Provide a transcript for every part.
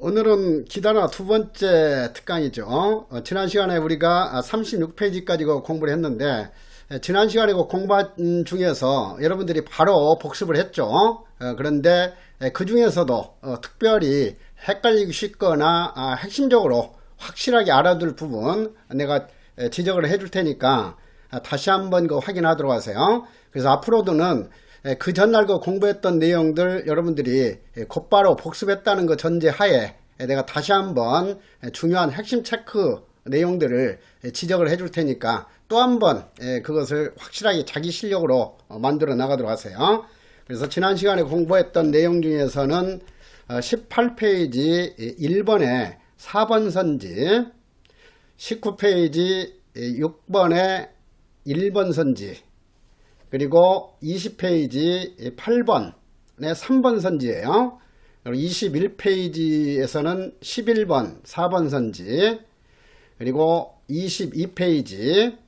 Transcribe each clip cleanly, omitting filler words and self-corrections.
오늘은 기다나 두 번째 특강이죠. 지난 시간에 우리가 36페이지까지 공부를 했는데, 지난 시간에 공부한 중에서 여러분들이 바로 복습을 했죠. 그런데 그 중에서도 특별히 헷갈리기 쉽거나 핵심적으로 확실하게 알아둘 부분 내가 지적을 해줄 테니까 다시 한번 확인하도록 하세요. 그래서 앞으로도는 그 전날 공부했던 내용들 여러분들이 곧바로 복습했다는 거 전제하에 내가 다시 한번 중요한 핵심 체크 내용들을 지적을 해줄 테니까 또 한번 그것을 확실하게 자기 실력으로 만들어 나가도록 하세요. 그래서 지난 시간에 공부했던 내용 중에서는 18페이지 1번에 4번 선지, 19페이지 6번에 1번 선지, 그리고 20페이지 8번에 3번 선지예요. 21페이지에서는 11번 4번 선지, 그리고 22페이지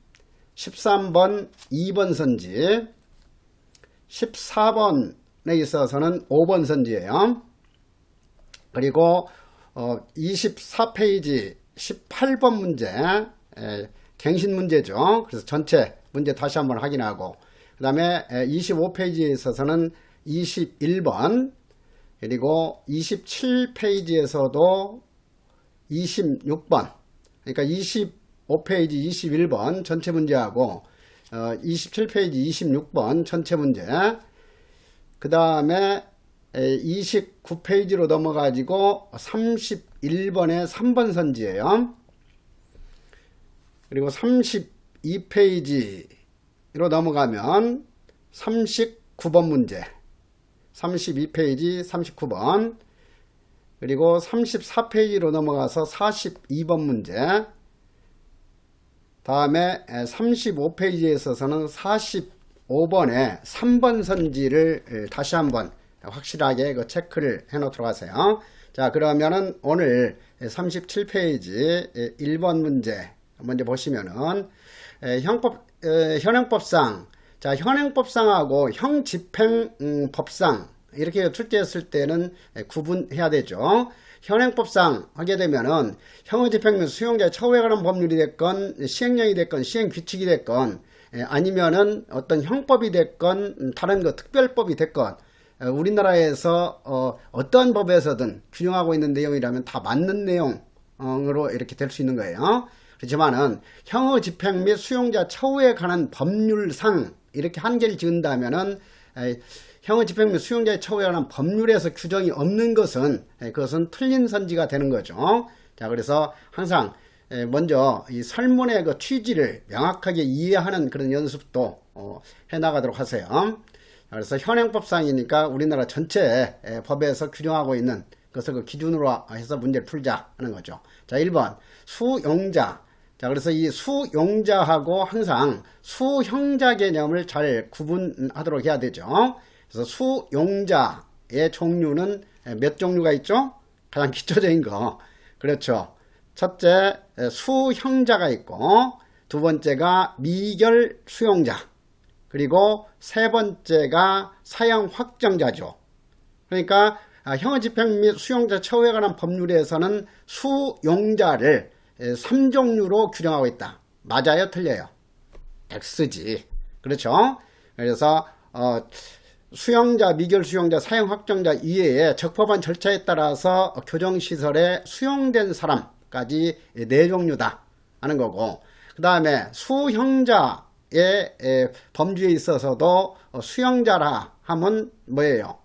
13번 2번 선지, 14번에 있어서는 5번 선지예요. 그리고 24페이지 18번 문제 갱신 문제죠. 그래서 전체 문제 다시 한번 확인하고, 그 다음에 25페이지에 있어서는 21번, 그리고 27페이지에서도 26번, 그러니까 25페이지 21번 전체 문제하고 27페이지 26번 전체 문제, 그 다음에 29페이지로 넘어가지고 31번에 3번 선지예요. 그리고 32페이지로 넘어가면 39번 문제, 32페이지 39번, 그리고 34페이지로 넘어가서 42번 문제, 다음에 35페이지에 있어서는 45번에 3번 선지를 다시 한번 확실하게 체크를 해 놓도록 하세요. 자, 그러면은 오늘 37페이지 1번 문제 먼저 보시면은 현행법상, 자, 현행법상하고 형집행법상 이렇게 출제했을 때는 구분해야 되죠. 현행법상 하게 되면은 형의집행 및 수용자의 처우에 관한 법률이 됐건 시행령이 됐건 시행규칙이 됐건 아니면은 어떤 형법이 됐건 다른 특별법이 됐건 우리나라에서 어떠한 법에서든 규정하고 있는 내용이라면 다 맞는 내용으로 이렇게 될 수 있는 거예요. 그렇지만은 형의 집행 및 수용자 처우에 관한 법률상 이렇게 한계를 지은다면은 형의 집행 및 수용자의 처우에 관한 법률에서 규정이 없는 것은 그것은 틀린 선지가 되는 거죠. 자, 그래서 항상 먼저 이 설문의 취지를 명확하게 이해하는 그런 연습도 해 나가도록 하세요. 그래서 현행법상이니까 우리나라 전체 법에서 규정하고 있는 것을 기준으로 해서 문제를 풀자 하는 거죠. 자, 1번 수용자. 자, 그래서 이 수용자하고 항상 수형자 개념을 잘 구분하도록 해야 되죠. 그래서 수용자의 종류는 몇 종류가 있죠? 가장 기초적인 거. 그렇죠. 첫째, 수형자가 있고, 두 번째가 미결 수용자, 그리고 세 번째가 사형 확정자죠. 그러니까 형의 집행 및 수용자 처우에 관한 법률에서는 수용자를 3종류로 규정하고 있다. 맞아요? 틀려요? X지. 그렇죠? 그래서 수용자, 미결 수용자, 사형 확정자 이외에 적법한 절차에 따라서 교정시설에 수용된 사람까지 4종류다 하는 거고, 그 다음에 수형자의 범주에 있어서도 수형자라 하면 뭐예요?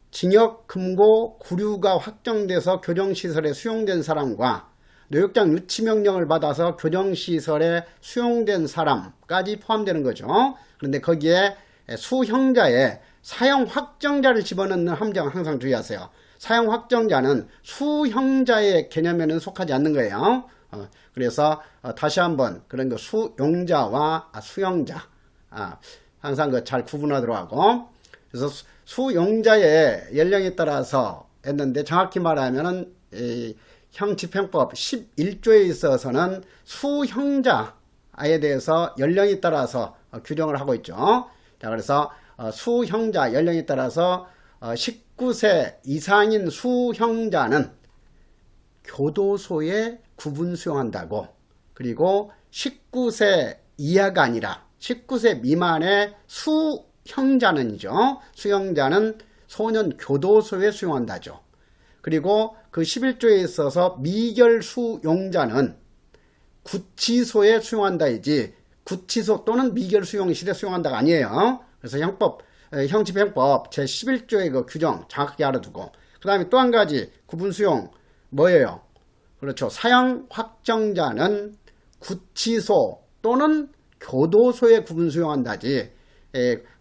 징역, 금고, 구류가 확정돼서 교정시설에 수용된 사람과 노역장 유치명령을 받아서 교정시설에 수용된 사람까지 포함되는 거죠. 그런데 거기에 수형자에 사형 확정자를 집어넣는 함정은 항상 주의하세요. 사형 확정자는 수형자의 개념에는 속하지 않는 거예요. 그래서 다시 한번 그런 수용자와 수형자 항상 잘 구분하도록 하고, 그래서 수용자의 연령에 따라서 했는데 정확히 말하면은 형집행법 11조에 있어서는 수형자에 대해서 연령에 따라서 규정을 하고 있죠. 자, 그래서 수형자 연령에 따라서 19세 이상인 수형자는 교도소에 구분 수용한다고. 그리고 19세 이하가 아니라 19세 미만의 수형자는이죠. 수형자는 소년 교도소에 수용한다죠. 그리고 그 11조에 있어서 미결수용자는 구치소에 수용한다이지 구치소 또는 미결수용실에 수용한다가 아니에요. 그래서 형집행법 제11조의 그 규정 정확하게 알아두고, 그 다음에 또 한 가지 구분 수용 뭐예요? 그렇죠. 사형 확정자는 구치소 또는 교도소에 구분 수용한다지,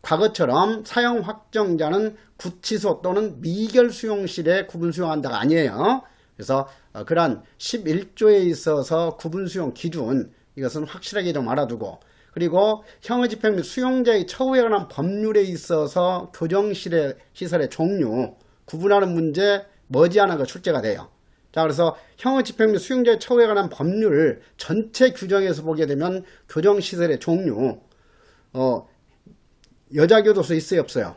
과거처럼 사형 확정자는 구치소 또는 미결수용실에 구분 수용한다가 아니에요. 그래서 그러한 11조에 있어서 구분 수용 기준, 이것은 확실하게 좀 알아두고, 그리고 형의 집행 및 수용자의 처우에 관한 법률에 있어서 교정시설의 종류 구분하는 문제 머지않아 출제가 돼요. 자, 그래서 형의 집행 및 수용자의 처우에 관한 법률 전체 규정에서 보게 되면 교정시설의 종류, 여자교도소 있어요, 없어요?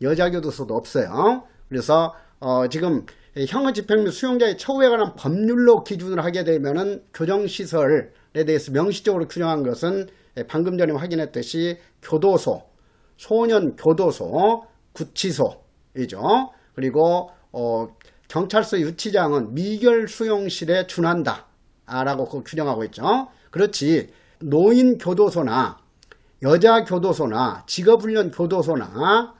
여자교도소도 없어요. 그래서 지금 형의 집행 및 수용자의 처우에 관한 법률로 기준을 하게 되면은 교정시설에 대해서 명시적으로 규정한 것은 방금 전에 확인했듯이 교도소, 소년교도소, 구치소이죠. 그리고 경찰서 유치장은 미결수용실에 준한다 라고 규정하고 있죠. 그렇지 노인교도소나 여자교도소나 직업훈련교도소나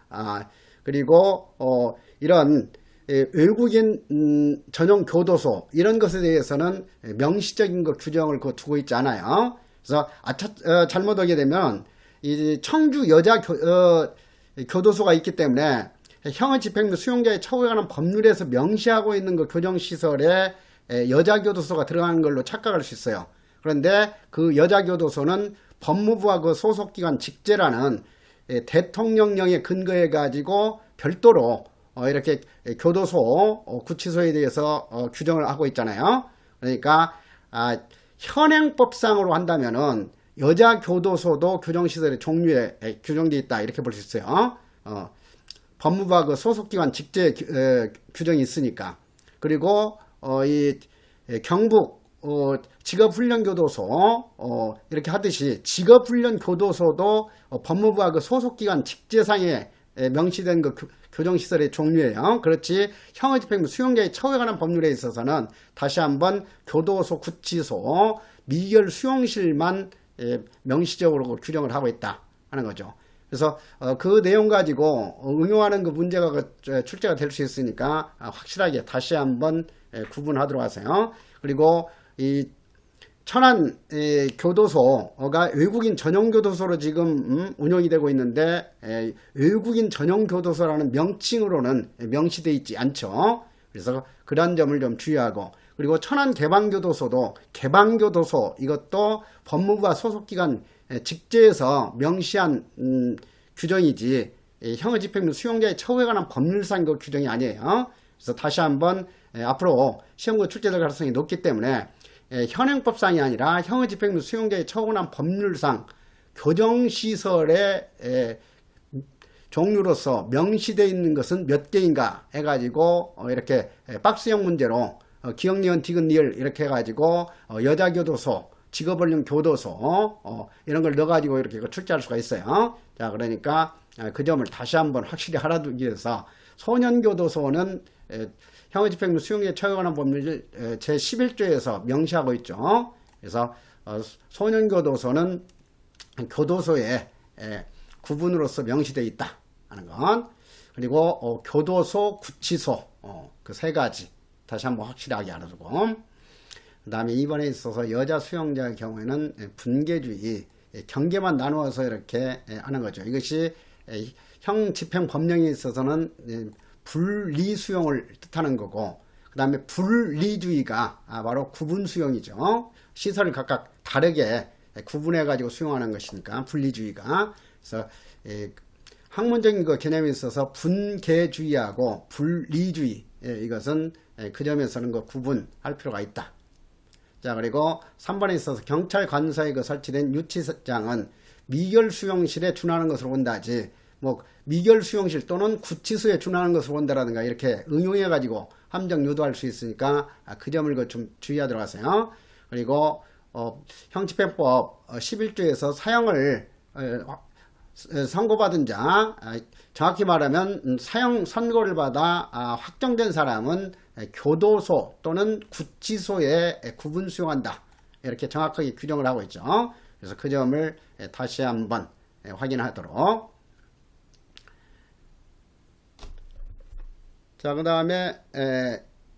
그리고 이런 외국인 전용 교도소 이런 것에 대해서는 명시적인 것 규정을 두고 있지 않아요. 그래서 잘못하게 되면 이 청주 여자 교도소가 있기 때문에 형의 집행 및 수용자의 처우에 관한 법률에서 명시하고 있는 그 교정시설에 여자 교도소가 들어가는 걸로 착각할 수 있어요. 그런데 그 여자 교도소는 법무부와 그 소속기관 직제라는 대통령령에 근거해 가지고 별도로 이렇게 교도소, 구치소에 대해서 규정을 하고 있잖아요. 그러니까 현행법상으로 한다면은 여자 교도소도 교정시설의 종류에 규정되어 있다 이렇게 볼 수 있어요. 법무부와 그 소속기관 직제 규정이 있으니까. 그리고 이 경북 직업훈련교도소 이렇게 하듯이 직업훈련교도소도 법무부와 그 소속기관 직제상에 명시된 그 교정시설의 종류예요. 그렇지 형의 집행 및 수용자의 처우에 관한 법률에 있어서는 다시 한번 교도소, 구치소, 미결 수용실만 명시적으로 규정을 하고 있다 하는 거죠. 그래서 그 내용 가지고 응용하는 그 문제가 출제가 될 수 있으니까 확실하게 다시 한번 구분하도록 하세요. 그리고 이 천안 교도소가 외국인 전용 교도소로 지금 운영이 되고 있는데 외국인 전용 교도소라는 명칭으로는 명시되어 있지 않죠. 그래서 그런 점을 좀 주의하고, 그리고 천안 개방교도소도 개방교도소 이것도 법무부와 소속기관 직제에서 명시한 규정이지 형의 집행 및 수용자의 처우에 관한 법률상 그 규정이 아니에요. 그래서 다시 한번 앞으로 시험과 출제될 가능성이 높기 때문에 현행법상이 아니라 형의 집행 및 수용자의 처우에 관한 법률상 교정시설의 종류로서 명시되어 있는 것은 몇 개인가 해가지고 이렇게 박스형 문제로 기억, 니은, 디귿, 리을 이렇게 해가지고 여자교도소, 직업훈련 교도소 이런 걸 넣어가지고 이렇게 출제할 수가 있어요. 자, 그러니까 그 점을 다시 한번 확실히 알아두기 위해서 소년교도소는 형의 집행 및 수용자의 처우에 관한 법률 제11조에서 명시하고 있죠. 그래서 소년교도소는 교도소의 구분으로서 명시되어 있다 하는 건, 그리고 교도소, 구치소 그 세 가지 다시 한번 확실하게 알아두고, 그 다음에 이번에 있어서 여자 수용자의 경우에는 분계주의, 경계만 나누어서 이렇게 하는 거죠. 이것이 형 집행 법령에 있어서는 분리수용을 뜻하는 거고, 그 다음에 분리주의가 바로 구분수용이죠. 시설을 각각 다르게 구분해 가지고 수용하는 것이니까 분리주의가. 그래서 학문적인 그 개념에 있어서 분계주의하고 분리주의, 이것은 그 점에서는 그 구분할 필요가 있다. 자, 그리고 3번에 있어서 경찰 관서에 그 설치된 유치장은 미결수용실에 준하는 것으로 본다지 뭐 미결 수용실 또는 구치소에 준하는 것을 본다라든가 이렇게 응용해 가지고 함정 유도할 수 있으니까 그 점을 좀 주의하도록 하세요. 그리고 형집행법 11조에서 사형을 선고받은 자, 정확히 말하면 사형 선고를 받아 확정된 사람은 교도소 또는 구치소에 구분 수용한다. 이렇게 정확하게 규정을 하고 있죠. 그래서 그 점을 다시 한번 확인하도록. 자, 그 다음에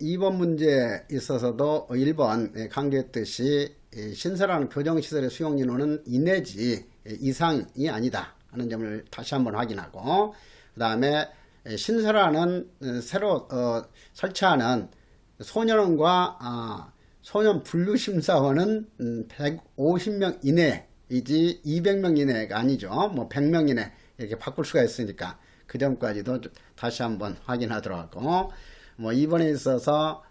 2번 문제에 있어서도 1번 강조했듯이 신설하는 교정시설의 수용인원은 2 내지 이상이 아니다 하는 점을 다시 한번 확인하고, 그 다음에 신설하는 새로 설치하는 소년원과 소년 분류심사원은 150명 이내이지 200명 이내가 아니죠. 뭐 100명 이내 이렇게 바꿀 수가 있으니까 그 점까지도 다시 한번 확인하도록 하고, 뭐 이번에 있어서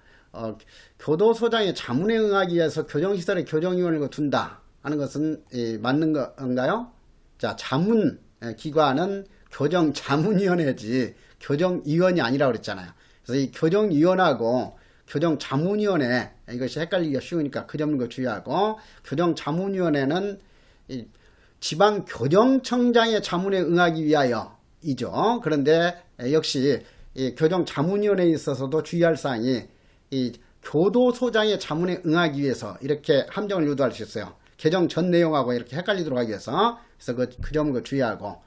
교도소장의 자문에 응하기 위해서 교정시설에 교정위원을 둔다 하는 것은 맞는 건가요? 자, 자문 기관은 교정자문위원회지 교정위원이 아니라고 그랬잖아요. 그래서 이 교정위원하고 교정자문위원회, 이것이 헷갈리기가 쉬우니까 그 점을 주의하고, 교정자문위원회는 지방교정청장의 자문에 응하기 위하여이죠. 그런데 역시 이 교정자문위원회에 있어서도 주의할 사항이 이 교도소장의 자문에 응하기 위해서 이렇게 함정을 유도할 수 있어요. 개정 전 내용하고 이렇게 헷갈리도록 하기 위해서. 그래서 그 점을 주의하고,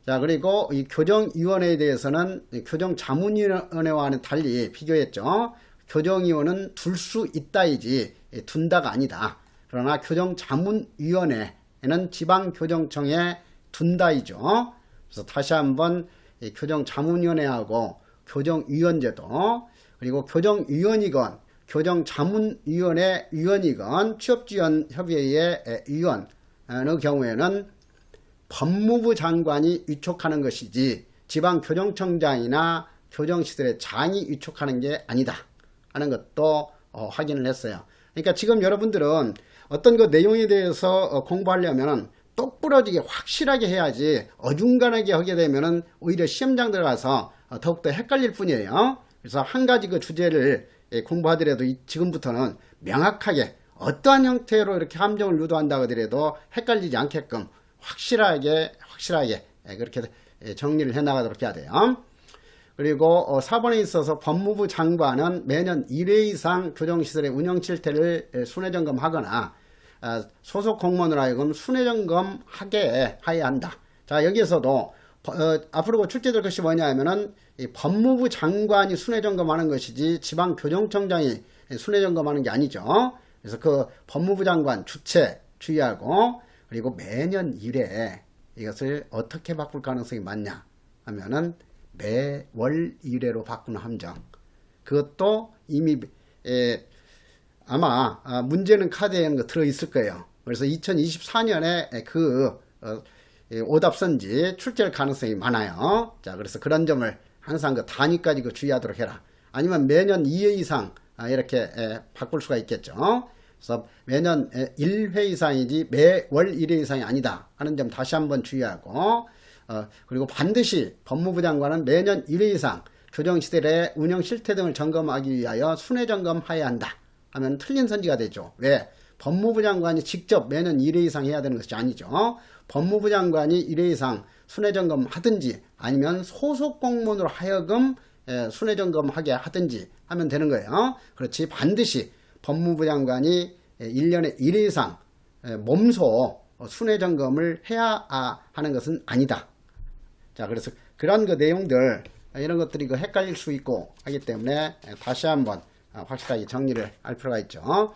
자, 그리고 이 교정위원회에 대해서는 교정자문위원회와는 달리 비교했죠. 교정위원은 둘 수 있다이지 둔다가 아니다. 그러나 교정자문위원회는 지방교정청에 둔다이죠. 그래서 다시 한번 이 교정자문위원회하고 교정위원제도, 그리고 교정위원이건 교정자문위원회 위원이건 취업지원협의회의 위원의 경우에는 법무부 장관이 위촉하는 것이지 지방교정청장이나 교정시설의 장이 위촉하는 게 아니다 하는 것도 확인을 했어요. 그러니까 지금 여러분들은 어떤 그 내용에 대해서 공부하려면 똑부러지게 확실하게 해야지 어중간하게 하게 되면은 오히려 시험장 들어가서 더욱더 헷갈릴 뿐이에요. 그래서 한 가지 그 주제를 공부하더라도 지금부터는 명확하게 어떠한 형태로 이렇게 함정을 유도한다고 하더라도 헷갈리지 않게끔 확실하게 그렇게 정리를 해 나가도록 해야 돼요. 그리고 4번에 있어서 법무부 장관은 매년 1회 이상 교정시설의 운영 실태를 순회점검하거나 소속 공무원으로 하여금 순회점검하게 하여야 한다. 자, 여기에서도 앞으로 출제될 것이 뭐냐 하면은 이 법무부 장관이 순회점검하는 것이지 지방교정청장이 순회점검하는 게 아니죠. 그래서 그 법무부 장관 주체 주의하고, 그리고 매년 1회 이것을 어떻게 바꿀 가능성이 많냐 하면은 매월 1회로 바꾸는 함정. 그것도 이미 아마 문제는 카드에 들어있을 거예요. 그래서 2024년에 그 오답선지 출제할 가능성이 많아요. 자, 그래서 그런 점을 항상 그 단위까지 주의하도록 해라. 아니면 매년 2회 이상 이렇게 바꿀 수가 있겠죠. 그래서 매년 1회 이상이지 매월 1회 이상이 아니다 하는 점 다시 한번 주의하고, 그리고 반드시 법무부 장관은 매년 1회 이상 교정시설의 운영 실태 등을 점검하기 위하여 순회점검해야 한다 하면 틀린 선지가 되죠. 왜? 법무부 장관이 직접 매년 1회 이상 해야 되는 것이 아니죠. 법무부 장관이 1회 이상 순회점검 하든지 아니면 소속 공무원으로 하여금 순회점검하게 하든지 하면 되는 거예요. 그렇지 반드시 법무부 장관이 1년에 1회 이상 몸소 순회점검을 해야 하는 것은 아니다. 자, 그래서 그런 그 내용들 이런 것들이 헷갈릴 수 있고 하기 때문에 다시 한번 확실하게 정리를 할 필요가 있죠.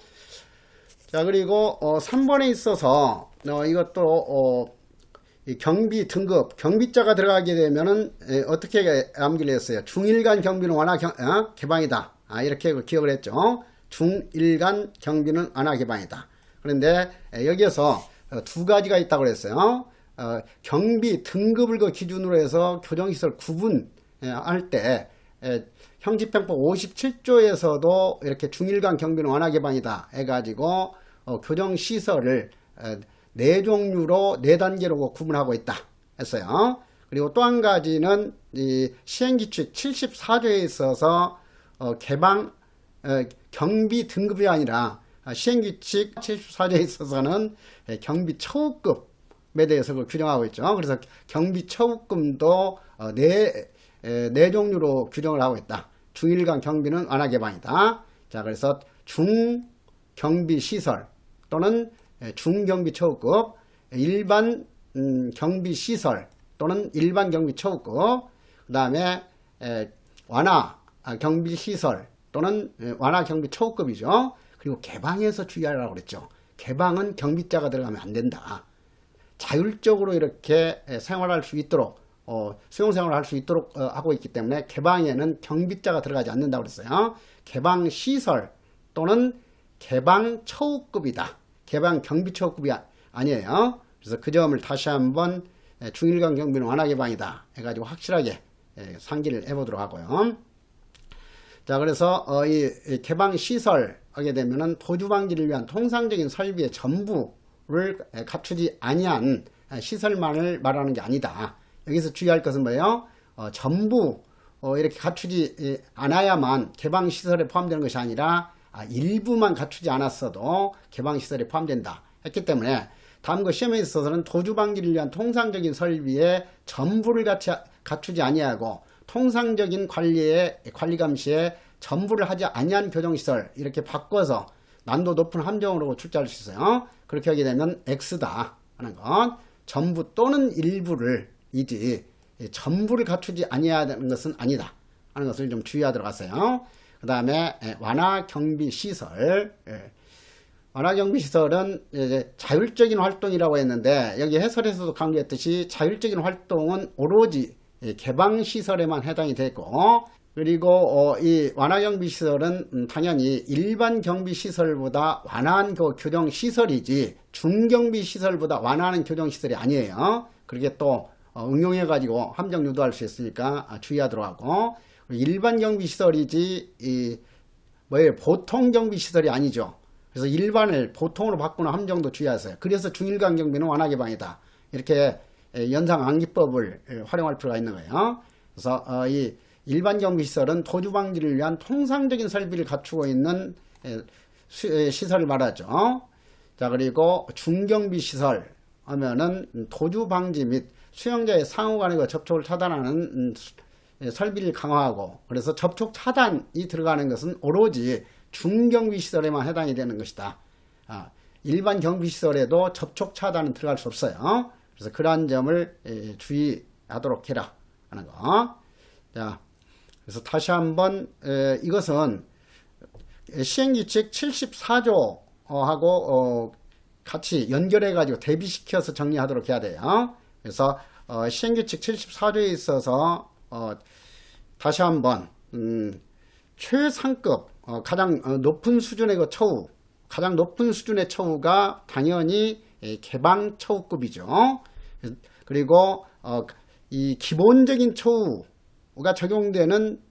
자, 그리고 3번에 있어서 이것도 경비 등급 경비자가 들어가게 되면은 어떻게 암기를 했어요? 중일간 경비는 완화 개방이다. 이렇게 기억을 했죠. 중일간 경비는 완화 개방이다. 그런데 여기에서 두 가지가 있다고 그랬어요. 경비 등급을 기준으로 해서 교정시설 구분할 때 형집행법 57조에서도 이렇게 중일간 경비는 완화 개방이다 해가지고 교정시설을 4종류로 4단계로 구분하고 있다 했어요. 그리고 또 한 가지는 이 시행규칙 74조에 있어서 개방 경비 등급이 아니라 시행규칙 74조에 있어서는 경비 처우급에 대해서 규정하고 있죠. 그래서 경비 처우급도 네 종류로 규정을 하고 있다. 중일간 경비는 완화 개방이다. 자, 그래서 중경비 시설 또는 중경비 처우급, 일반 경비 시설 또는 일반 경비 처우급, 그 다음에 완화 경비 시설 또는 완화 경비 처우급이죠. 그리고 개방에서 주의하라고 그랬죠. 개방은 경비자가 들어가면 안 된다. 자율적으로 이렇게 생활할 수 있도록 수용생활을 할 수 있도록 하고 있기 때문에 개방에는 경비자가 들어가지 않는다고 그랬어요. 개방 시설 또는 개방 처우급이다. 개방 경비 처우급이 아니에요. 그래서 그 점을 다시 한번 중일간 경비는 완화 개방이다 해가지고 확실하게 상기를 해보도록 하고요. 자, 그래서 이 개방 시설 하게 되면은 도주 방지를 위한 통상적인 설비의 전부를 갖추지 아니한 시설만을 말하는 게 아니다. 여기서 주의할 것은 뭐예요? 전부 이렇게 갖추지 않아야만 개방 시설에 포함되는 것이 아니라 일부만 갖추지 않았어도 개방 시설에 포함된다 했기 때문에 다음과 시험에 있어서는 도주 방지를 위한 통상적인 설비의 전부를 갖추지 아니하고 통상적인 관리 감시에 전부를 하지 아니한 교정시설 이렇게 바꿔서 난도 높은 함정으로 출제할 수 있어요. 그렇게 하게 되면 X다 하는 것. 전부 또는 일부를 이지 전부를 갖추지 아니하는 것은 아니다 하는 것을 좀 주의하도록 하세요. 그 다음에 완화 경비 시설. 완화 경비 시설은 자율적인 활동이라고 했는데 여기 해설에서도 강조했듯이 자율적인 활동은 오로지 개방 시설에만 해당이 되고, 그리고 이 완화 경비 시설은 당연히 일반 경비 시설보다 완화한 교정 시설이지 중경비 시설보다 완화하는 교정 시설이 아니에요. 그렇게 또 응용해 가지고 함정 유도할 수 있으니까 주의하도록 하고, 일반 경비 시설이지 뭐예요? 보통 경비 시설이 아니죠. 그래서 일반을 보통으로 바꾸는 함정도 주의하세요. 그래서 중일간 경비는 완화 개방이다. 이렇게 연상 암기법을 활용할 필요가 있는 거예요. 그래서 이 일반 경비 시설은 도주 방지를 위한 통상적인 설비를 갖추고 있는 시설을 말하죠. 자, 그리고 중경비 시설 하면은 도주 방지 및 수용자의 상호 간의 접촉을 차단하는 설비를 강화하고, 그래서 접촉 차단이 들어가는 것은 오로지 중경비 시설에만 해당이 되는 것이다. 일반 경비 시설에도 접촉 차단은 들어갈 수 없어요. 그래서 그러한 점을 주의하도록 해라 하는 거. 자, 그래서 다시 한번 이것은 시행규칙 74조하고 같이 연결해 가지고 대비시켜서 정리하도록 해야 돼요. 그래서 시행규칙 74조에 있어서 다시 한번 최상급 가장 높은 수준의 그 처우, 가장 높은 수준의 처우가 당연히 개방 처우급이죠. 그리고 이 기본적인 처우가 적용되는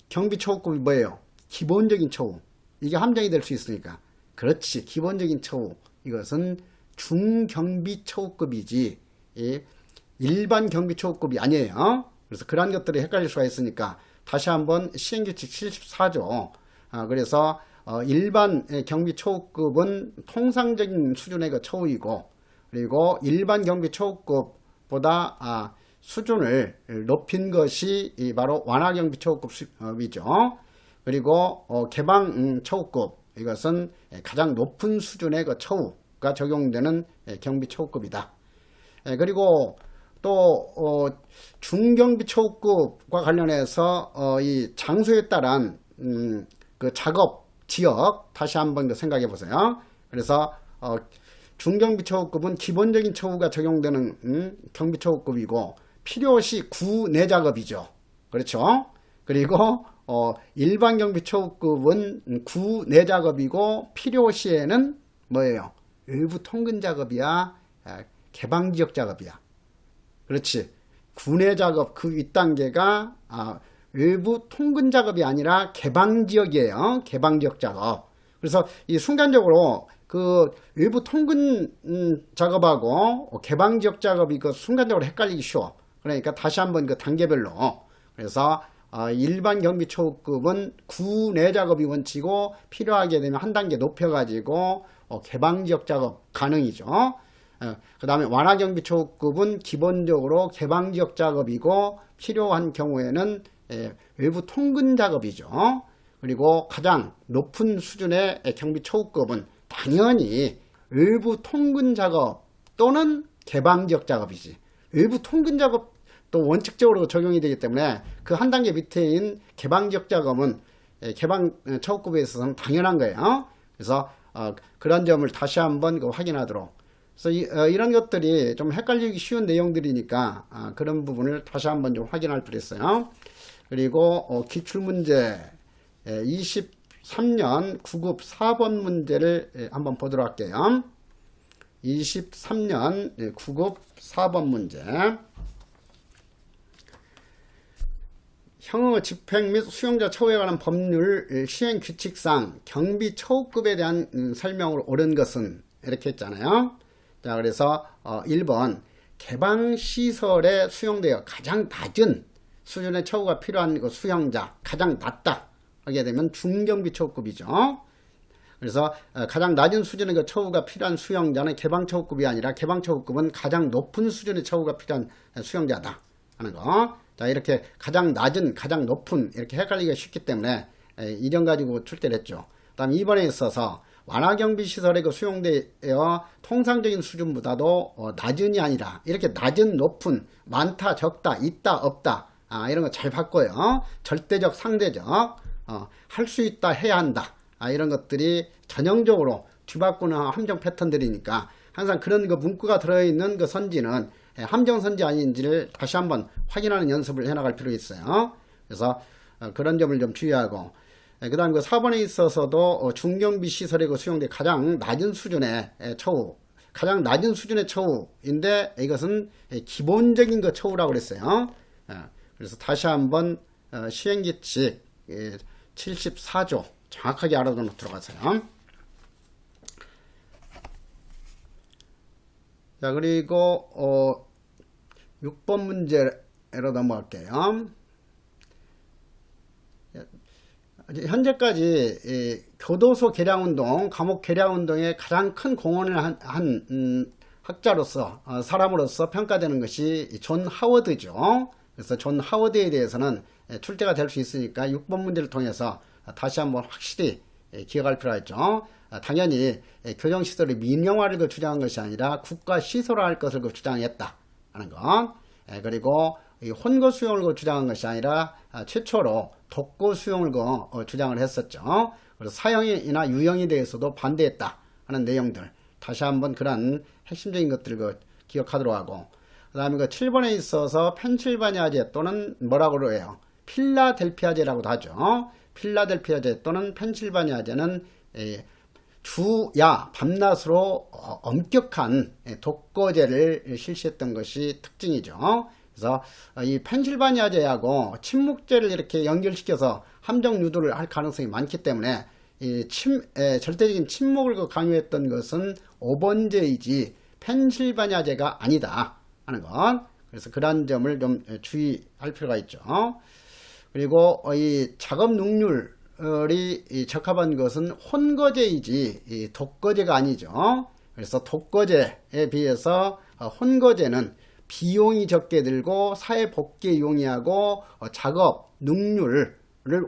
경비 처우급이 뭐예요? 기본적인 처우. 이게 함정이 될 수 있으니까. 그렇지. 기본적인 처우. 이것은 중경비 처우급이지 일반 경비 처우급이 아니에요. 그래서 그런 것들이 헷갈릴 수가 있으니까 다시 한번 시행규칙 74조. 그래서 일반 경비 처우급은 통상적인 수준의 그 처우이고, 그리고 일반 경비 처우급보다 수준을 높인 것이 바로 완화 경비 처우급이죠. 그리고 개방 처우급, 이것은 가장 높은 수준의 그 처우가 적용되는 경비 처우급이다. 그리고 또 중경비 처우급과 관련해서 이 장소에 따른 그 작업 지역 다시 한번 더 생각해 보세요. 그래서 중경비 처우급은 기본적인 처우가 적용되는 경비 처우급이고, 필요시 구내 작업이죠. 그렇죠? 그리고 일반 경비 처우급은 구내 작업이고, 필요시에는 뭐예요? 외부 통근 작업이야, 개방 지역 작업이야. 그렇지. 구내 작업 그 윗단계가 외부 통근 작업이 아니라 개방 지역이에요. 개방 지역 작업. 그래서 이 순간적으로 그 일부 통근 작업하고 개방 지역 작업이 그 순간적으로 헷갈리기 쉬워. 그러니까 다시 한번 그 단계별로. 그래서 일반 경비 초급은 구내 작업이 원칙이고 필요하게 되면 한 단계 높여가지고 개방 지역 작업 가능이죠. 그 다음에 완화 경비 초급은 기본적으로 개방 지역 작업이고 필요한 경우에는 외부 통근 작업이죠. 그리고 가장 높은 수준의 경비 초급은 당연히 외부 통근 작업 또는 개방 지역 작업이지. 외부 통근 작업도 원칙적으로 적용이 되기 때문에 그 한 단계 밑에인 개방 지역 작업은 개방 초급에 있어서는 당연한 거예요. 그래서 그런 점을 다시 한번 확인하도록. 그래서 이런 것들이 좀 헷갈리기 쉬운 내용들이니까 그런 부분을 다시 한번 좀 확인할 필요 있어요. 그리고 기출문제 23년 9급 4번 문제를 한번 보도록 할게요. 23년 9급 4번 문제. 형의 집행 및 수용자 처우에 관한 법률 시행 규칙상 경비 처우급에 대한 설명으로 옳은 것은 이렇게 했잖아요. 자, 그래서 1번 개방시설에 수용되어 가장 낮은 수준의 처우가 필요한 그 수용자, 가장 낮다 하게 되면 중경비 처우급이죠. 그래서 가장 낮은 수준의 그 처우가 필요한 수용자는 개방 처우급이 아니라 개방 처우급은 가장 높은 수준의 처우가 필요한 수용자다 하는 거. 자, 이렇게 가장 낮은, 가장 높은 이렇게 헷갈리기가 쉽기 때문에 이점 가지고 출제를 했죠. 그 다음 2번에 있어서 완화경비시설에 그 수용되어 통상적인 수준보다도 낮은이 아니라 이렇게 낮은, 높은, 많다, 적다, 있다, 없다 이런 거 잘 바꿔요. 절대적, 상대적, 할 수 있다, 해야 한다 이런 것들이 전형적으로 뒤바꾸는 함정 패턴들이니까 항상 그런 그 문구가 들어있는 그 선지는 함정선지 아닌지를 다시 한번 확인하는 연습을 해나갈 필요가 있어요. 그래서 그런 점을 좀 주의하고, 그 다음 그 4번에 있어서도 중경비 시설에 그 수용된 가장 낮은 수준의 처우, 가장 낮은 수준의 처우인데 이것은 기본적인 그 처우라고 그랬어요. 그래서 다시 한번 시행규칙 74조 정확하게 알아두도록 들어가세요. 자, 그리고 6번 문제로 넘어갈게요. 현재까지 교도소 개량운동, 감옥 개량운동에 가장 큰 공헌을 한 학자로서, 사람으로서 평가되는 것이 존 하워드죠. 그래서 존 하워드에 대해서는 출제가 될 수 있으니까 6번 문제를 통해서 다시 한번 확실히 기억할 필요가 있죠. 당연히 교정시설의 민영화를 주장한 것이 아니라 국가시설화할 것을 주장했다 하는 것. 그리고 혼거 수용을 주장한 것이 아니라 최초로 독거 수용을 주장을 했었죠. 그래서 사형이나 유형에 대해서도 반대했다 하는 내용들. 다시 한번 그런 핵심적인 것들을 기억하도록 하고, 그 다음에 7번에 있어서 펜실바니아제 또는 뭐라고 해요? 필라델피아제라고도 하죠. 필라델피아제 또는 펜실바니아제는 주야 밤낮으로 엄격한 독거제를 실시했던 것이 특징이죠. 그래서 이 펜실바니아제하고 침묵제를 이렇게 연결시켜서 함정 유도를 할 가능성이 많기 때문에 절대적인 침묵을 강요했던 것은 5번제이지 펜실바니아제가 아니다 하는 것. 그래서 그러한 점을 좀 주의할 필요가 있죠. 그리고 이 작업 능률이 적합한 것은 혼거제이지 독거제가 아니죠. 그래서 독거제에 비해서 혼거제는 비용이 적게 들고 사회 복귀에 용이하고 작업 능률을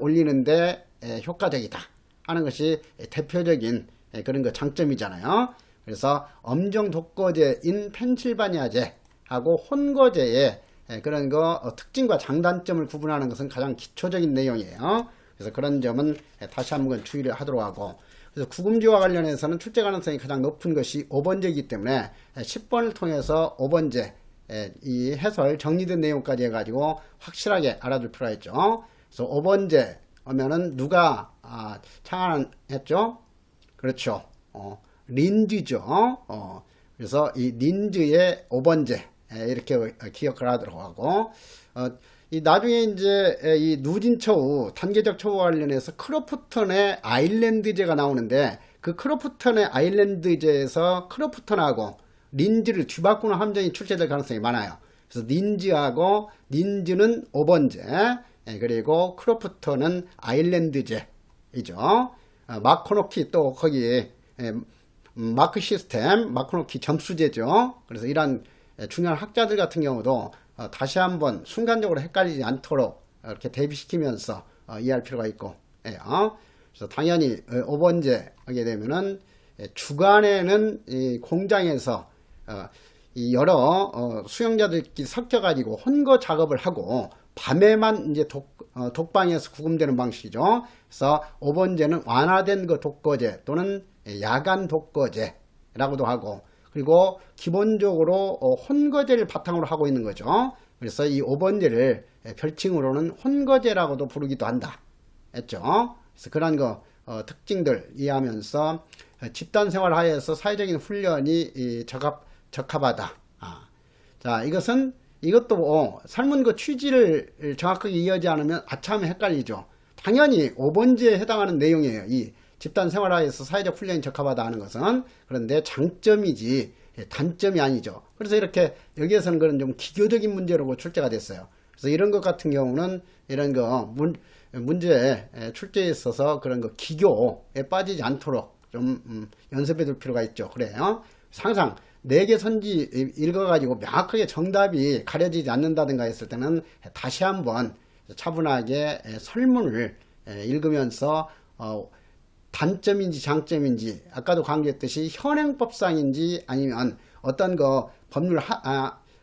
올리는데 효과적이다 하는 것이 대표적인 그런 그 장점이잖아요. 그래서 엄정 독거제인 펜실바니아제하고 혼거제의 그런 거 특징과 장단점을 구분하는 것은 가장 기초적인 내용이에요. 그래서 그런 점은 다시 한번 주의를 하도록 하고, 그래서 구금지와 관련해서는 출제 가능성이 가장 높은 것이 5번제이기 때문에 10번을 통해서 5번제 이 해설 정리된 내용까지 해가지고 확실하게 알아둘 필요가 있죠. 그래서 5번제 하면은 누가 창안했죠? 그렇죠. 린즈죠. 그래서 이 린즈의 5번제 이렇게 기억을 하도록 하고, 이 나중에 이제 이 누진처우, 단계적 처우와 관련해서 크로프턴의 아일랜드제가 나오는데 그 크로프턴의 아일랜드제에서 크로프턴하고 린즈를 뒤바꾸는 함정이 출제될 가능성이 많아요. 그래서 닌즈는 5번제, 그리고 크로프턴은 아일랜드제이죠. 마코노키 또 거기 마크 시스템, 마코노키 점수제죠. 그래서 이런 중요한 학자들 같은 경우도 다시 한번 순간적으로 헷갈리지 않도록 이렇게 대비시키면서 이해할 필요가 있고, 그래서 당연히 5번제 하게 되면은 주간에는 이 공장에서 이 여러 수용자들끼리 섞여가지고 혼거 작업을 하고 밤에만 이제 독방에서 구금되는 방식이죠. 그래서 5번제는 완화된 그 독거제 또는 야간 독거제라고도 하고, 그리고 기본적으로 혼거제를 바탕으로 하고 있는 거죠. 그래서 이 5번제를 별칭으로는 혼거제라고도 부르기도 한다 했죠. 그래서 그런 거 특징들 이해하면서 집단생활 하에서 사회적인 훈련이 적합하다. 자, 이것도 설문 그 취지를 정확하게 이해하지 않으면 아차하면 헷갈리죠. 당연히 5번제에 해당하는 내용이에요. 이 집단생활하에서 사회적 훈련이 적합하다 하는 것은. 그런데 장점이지 단점이 아니죠. 그래서 이렇게 여기에서는 그런 좀 기교적인 문제로 출제가 됐어요. 그래서 이런 것 같은 경우는 이런 거 문제 출제에 있어서 그런 거 기교에 빠지지 않도록 좀 연습해 둘 필요가 있죠. 그래요. 항상 4개 선지 읽어가지고 명확하게 정답이 가려지지 않는다든가 했을 때는 다시 한번 차분하게 설문을 읽으면서 단점인지 장점인지, 아까도 강조했듯이 현행법상인지 아니면 어떤 거 법률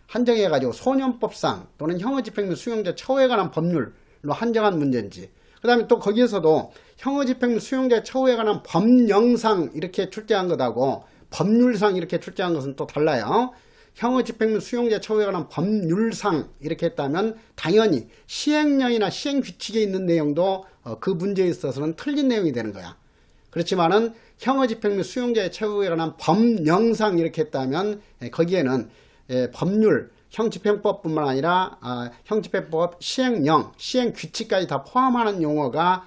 한정해가지고 소년법상 또는 형의집행부 수용자 처우에 관한 법률로 한정한 문제인지, 그 다음에 또 거기에서도 형의집행부 수용자 처우에 관한 법령상 이렇게 출제한 것하고 법률상 이렇게 출제한 것은 또 달라요. 형의집행부 수용자 처우에 관한 법률상 이렇게 했다면 당연히 시행령이나 시행규칙에 있는 내용도 그 문제에 있어서는 틀린 내용이 되는 거야. 그렇지만은 형의집행부 수용자의 처우에 관한 법령상 이렇게 했다면 거기에는 법률, 형집행법뿐만 아니라 형집행법 시행령, 시행규칙까지 다 포함하는 용어가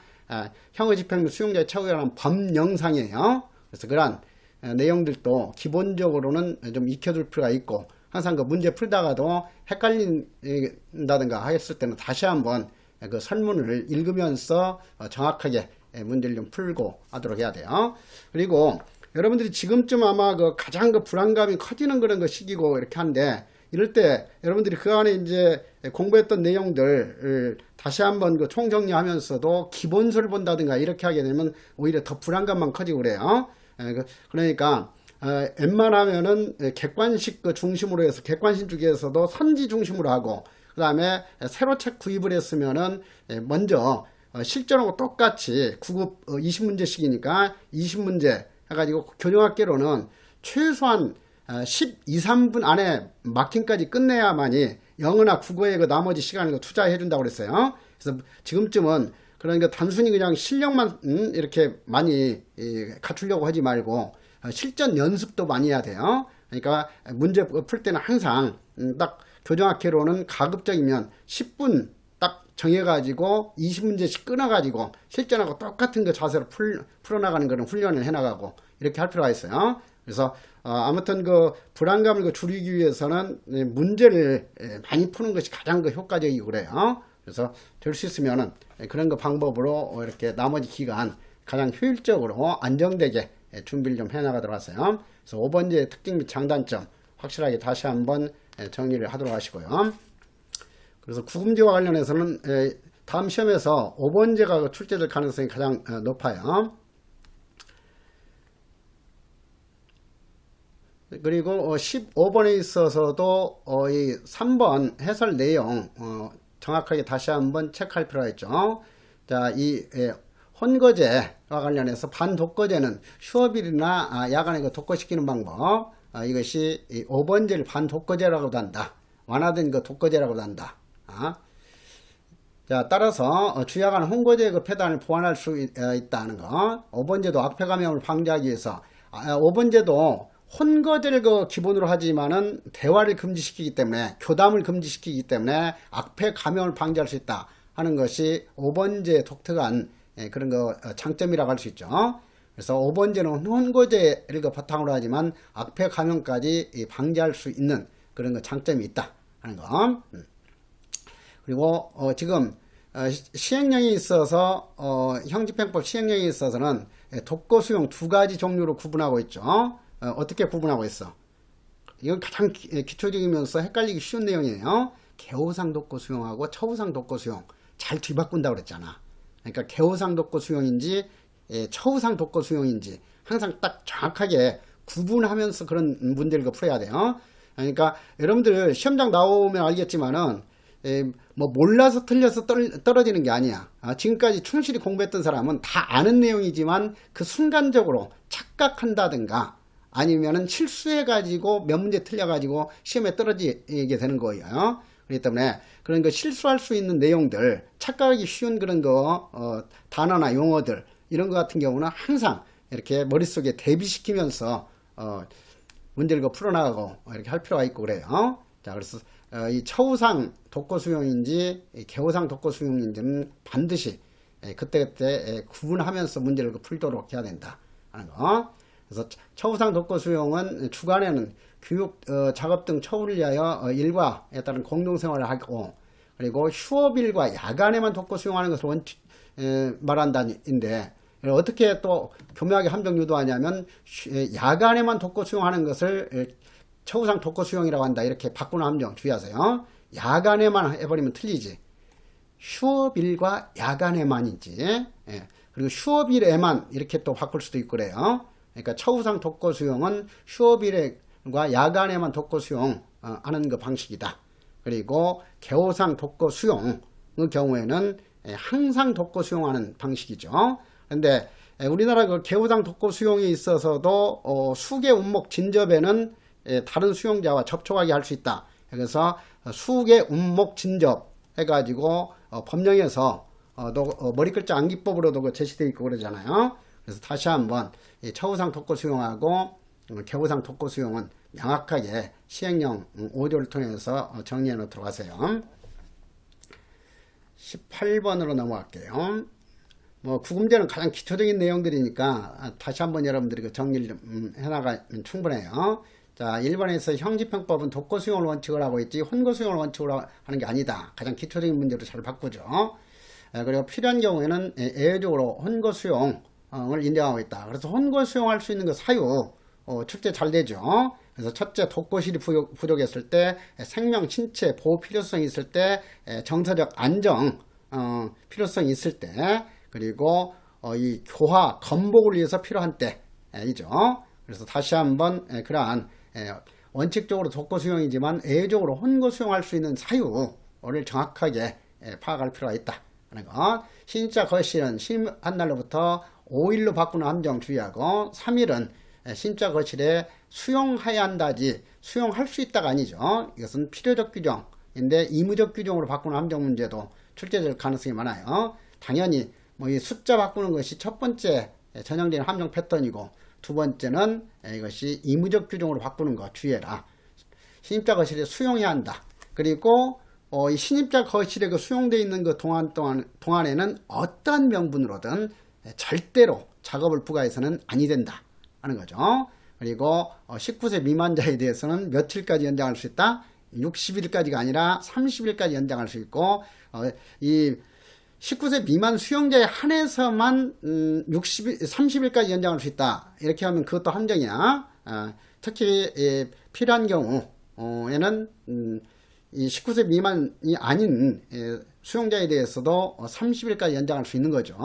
형의집행부 수용자의 처우에 관한 법령상이에요. 그래서 그런 내용들도 기본적으로는 좀 익혀둘 필요가 있고, 항상 그 문제 풀다가도 헷갈린다든가 했을 때는 다시 한번 그 설문을 읽으면서 정확하게 문제를 좀 풀고 하도록 해야 돼요. 그리고 여러분들이 지금쯤 아마 그 가장 그 불안감이 커지는 그런 그 시기고 이렇게 한데, 이럴 때 여러분들이 그 안에 이제 공부했던 내용들을 다시 한번 그 총정리하면서도 기본서를 본다든가 이렇게 하게 되면 오히려 더 불안감만 커지고 그래요. 그러니까 웬만하면은 객관식 그 중심으로 해서 객관식 중에서도 선지 중심으로 하고, 그 다음에 새로 책 구입을 했으면은 먼저 실전하고 똑같이 9급 20문제씩이니까 20문제 해가지고 교정학계로는 최소한 12, 3분 안에 마킹까지 끝내야만이 영어나 국어에 그 나머지 시간을 투자해 준다고 그랬어요. 그래서 지금쯤은 그러니까 단순히 그냥 실력만 이렇게 많이 갖추려고 하지 말고 실전 연습도 많이 해야 돼요. 그러니까 문제 풀 때는 항상 딱 교정학회로는 가급적이면 10분 딱 정해가지고 20문제씩 끊어가지고 실전하고 똑같은 그 자세로 풀어나가는 그런 훈련을 해나가고 이렇게 할 필요가 있어요. 그래서 아무튼 그 불안감을 그 줄이기 위해서는 문제를 많이 푸는 것이 가장 그 효과적이고 그래요. 그래서 될 수 있으면은 그런 거 방법으로 이렇게 나머지 기간 가장 효율적으로 안정되게 준비를 좀 해나가도록 하세요. 그래서 5번째 특징 및 장단점 확실하게 다시 한번 정리를 하도록 하시고요. 그래서 구금제와 관련해서는 다음 시험에서 5번제가 출제될 가능성이 가장 높아요. 그리고 15번에 있어서도 이 3번 해설 내용 정확하게 다시 한번 체크할 필요가 있죠. 자, 이 혼거제와 관련해서 반독거제는 휴업일이나 야간에 그 독거시키는 방법, 이것이 5번제를 반독거제라고도 한다. 완화된 그 독거제라고도 한다. 자, 따라서 주야간 혼거제 그 폐단을 보완할 수 있다는 거. 5번제도 악폐 감염을 방지하기 위해서 5번제도 혼거제를 그 기본으로 하지만은 대화를 금지시키기 때문에, 교담을 금지시키기 때문에 악폐 감염을 방지할 수 있다 하는 것이 5번제 독특한 그런 거 장점이라고 할 수 있죠. 그래서 5번제는 혼거제를 그 바탕으로 하지만 악폐 감염까지 방지할 수 있는 그런 거 장점이 있다 하는 거. 그리고 지금 시행령이 있어서 형집행법 시행령에 있어서는 독거 수용 두 가지 종류로 구분하고 있죠. 어떻게 구분하고 있어? 이건 가장 기초적이면서 헷갈리기 쉬운 내용이에요. 개호상 독거 수용하고 처우상 독거 수용 잘 뒤바꾼다고 그랬잖아. 그러니까 개호상 독거 수용인지 처우상 독거 수용인지 항상 딱 정확하게 구분하면서 그런 문제를 풀어야 돼요. 그러니까 여러분들 시험장 나오면 알겠지만은 뭐 몰라서 틀려서 떨어지는 게 아니야. 지금까지 충실히 공부했던 사람은 다 아는 내용이지만 그 순간적으로 착각한다든가 아니면은 실수해가지고 몇 문제 틀려가지고 시험에 떨어지게 되는 거예요. 그렇기 때문에 그런 거 실수할 수 있는 내용들, 착각하기 쉬운 그런 거 단어나 용어들 이런 거 같은 경우는 항상 이렇게 머릿속에 대비시키면서 문제를 풀어나가고 이렇게 할 필요가 있고 그래요. 자, 그래서 이 처우상 독거 수용인지 개호상 독거 수용인지는 반드시 그때그때 구분하면서 문제를 풀도록 해야 된다 하는 거. 그래서 처우상 독거 수용은 주간에는 교육, 작업 등 처우를 위하여 일과에 따른 공동생활을 하고, 그리고 휴업일과 야간에만 독거 수용하는 것을 말한다인데, 어떻게 또 교묘하게 함정 유도하냐면 야간에만 독거 수용하는 것을 처우상 독거 수용이라고 한다 이렇게 바꾸는 함정 주의하세요. 야간에만 해버리면 틀리지. 휴업일과 야간에만인지, 그리고 휴업일에만 이렇게 또 바꿀 수도 있고 그래요. 그러니까 처우상 독거 수용은 휴업일과 야간에만 독거 수용 하는 그 방식이다. 그리고 개호상 독거 수용의 경우에는 항상 독거 수용하는 방식이죠. 근데 우리나라 그 개호상 독거 수용에 있어서도 수계 운목 진접에는 다른 수용자와 접촉하게 할 수 있다. 그래서 수계 운목 진접 해가지고 법령에서 머리글자 암기법으로도 그 제시되어 있고 그러잖아요. 그래서 다시 한번 처우상 독거 수용하고 개호상 독거 수용은 명확하게 시행령 5조를 통해서 정리해 놓도록 하세요. 18번으로 넘어갈게요. 뭐 구금제는 가장 기초적인 내용들이니까 다시 한번 여러분들이 그 정리를 좀 해나가면 충분해요. 자, 1번에서 형집행법은 독거 수용을 원칙으로 하고 있지 혼거 수용을 원칙으로 하는 게 아니다. 가장 기초적인 문제로 잘 바꾸죠. 그리고 필요한 경우에는 예외적으로 혼거 수용을 인정하고 있다. 그래서 혼거 수용할 수 있는 그 사유 출제 잘 되죠. 그래서 첫째, 독거실이 부족했을 때, 생명, 신체 보호 필요성이 있을 때, 정서적 안정 필요성이 있을 때, 그리고 이 교화, 건복을 위해서 필요한 때이죠. 그래서 다시 한번 그러한 원칙적으로 독거 수용이지만 예외적으로 혼거 수용할 수 있는 사유를 정확하게 파악할 필요가 있다 하는 거. 신자 거실은 신임한 날로부터 5일로 바꾸는 함정 주의하고, 3일은 신자 거실에 수용해야 한다지 수용할 수 있다가 아니죠. 이것은 필요적 규정인데 의무적 규정으로 바꾸는 함정 문제도 출제될 가능성이 많아요. 당연히 뭐 이 숫자 바꾸는 것이 첫 번째 전형적인 함정 패턴이고, 두 번째는 이것이 의무적 규정으로 바꾸는 거 주의해라. 신입자 거실에 수용해야 한다. 그리고 이 신입자 거실에 그 수용되어 있는 그 동안에는 어떠한 명분으로든 절대로 작업을 부과해서는 아니 된다 하는 거죠. 그리고 19세 미만자에 대해서는 며칠까지 연장할 수 있다? 60일까지가 아니라 30일까지 연장할 수 있고, 이 19세 미만 수용자에 한해서만 30일까지 연장할 수 있다. 이렇게 하면 그것도 함정이야. 특히 필요한 경우에는 이 19세 미만이 아닌 수용자에 대해서도 30일까지 연장할 수 있는 거죠.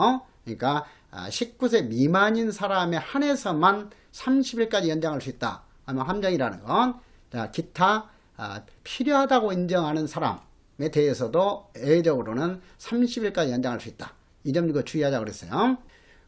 그러니까 19세 미만인 사람에 한해서만 30일까지 연장할 수 있다 하면 함정이라는 건, 기타 필요하다고 인정하는 사람에 대해서도 예외적으로는 30일까지 연장할 수 있다. 이 점 이거 주의하자 그랬어요.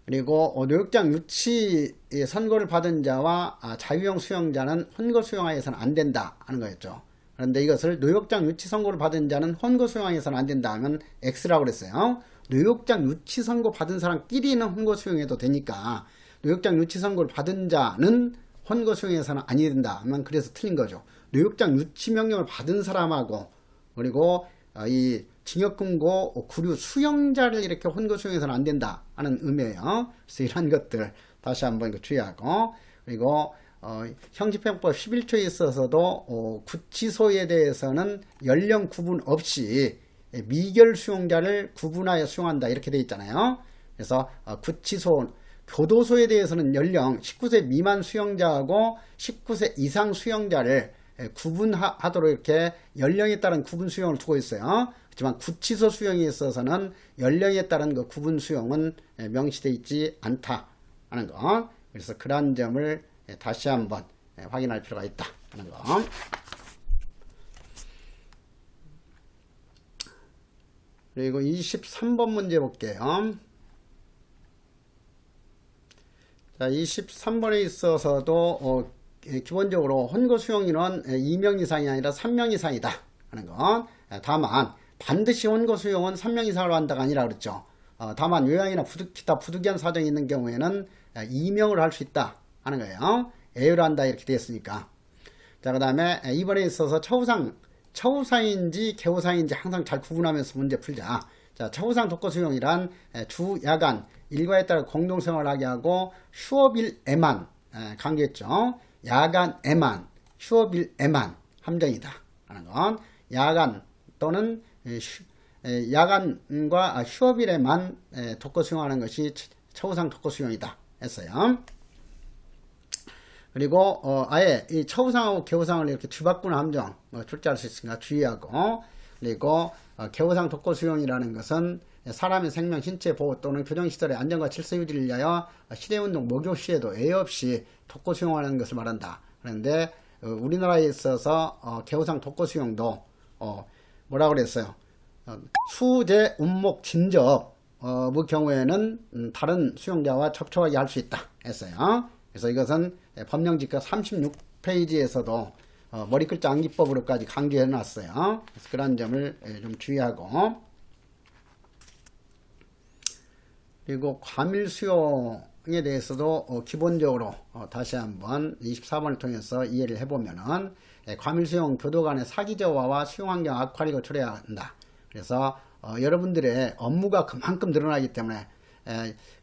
그리고 노역장 유치 선고를 받은 자와 자유형 수용자는 혼거 수용하여서는 안 된다 하는 거였죠. 그런데 이것을 노역장 유치 선고를 받은 자는 혼거 수용하여서는 안 된다 하면 X라고 그랬어요. 노역장 유치 선고 받은 사람끼리는 혼거 수용해도 되니까 노역장 유치 선고를 받은 자는 헌거 수용해서는 아니 된다 하면 그래서 틀린 거죠. 노역장 유치 명령을 받은 사람하고 그리고 이 징역금고 구류 수용자를 이렇게 헌거 수용해서는 안 된다 하는 의미예요. 그래서 이런 것들 다시 한번 주의하고, 그리고 형집행법 11조에 있어서도 구치소에 대해서는 연령 구분 없이 미결 수용자를 구분하여 수용한다 이렇게 되어 있잖아요. 그래서 구치소, 교도소에 대해서는 연령 19세 미만 수용자하고 19세 이상 수용자를 구분하도록 이렇게 연령에 따른 구분 수용을 두고 있어요. 하지만 구치소 수용에 있어서는 연령에 따른 그 구분 수용은 명시되어 있지 않다 하는 거. 그래서 그러한 점을 다시 한번 확인할 필요가 있다 하는 거. 그리고 23번 문제 볼게요. 자, 23번에 있어서도 기본적으로 헌거 수용인은 2명 이상이 아니라 3명 이상이다 하는 건, 다만 반드시 헌거 수용은 3명 이상으로 한다가 아니라 그랬죠. 다만 요양이나 기타 부득이한 사정이 있는 경우에는 2명을 할 수 있다 하는 거예요. 애유를 한다 이렇게 되었으니까. 자, 그 다음에 이번에 있어서 처우상인지 개우상인지 항상 잘 구분하면서 문제 풀자. 자, 처우상 독거 수용이란 주, 야간, 일과에 따라 공동생활하게 하고 휴업일에만 강조했죠. 야간에만, 휴업일에만 함정이다 하는 건, 야간 또는 야간과 휴업일에만 독거 수용하는 것이 처우상 독거 수용이다 했어요. 그리고 아예 이 처우상하고 개우상을 이렇게 뒤바꾸는 함정 출제할 수 있으니까 주의하고, 그리고 개우상 독거 수용이라는 것은 사람의 생명, 신체 보호 또는 교정시설의 안전과 질서 유지를 위하여 시대운동, 목욕 시에도 예외 없이 독거 수용하는 것을 말한다. 그런데 우리나라에 있어서 개우상 독거 수용도 뭐라고 그랬어요? 수재, 운목, 진접의 경우에는 다른 수용자와 접촉하게 할 수 있다 했어요. 그래서 이것은 법령지가 36페이지에서도 머리글자 암기법으로까지 강조해 놨어요. 그래서 그런 점을 좀 주의하고, 그리고 과밀수용에 대해서도 기본적으로 다시 한번 24번을 통해서 이해를 해보면은, 과밀수용 교도 간의 사기저하와 수용환경 악화를 초래해야 한다. 그래서 여러분들의 업무가 그만큼 늘어나기 때문에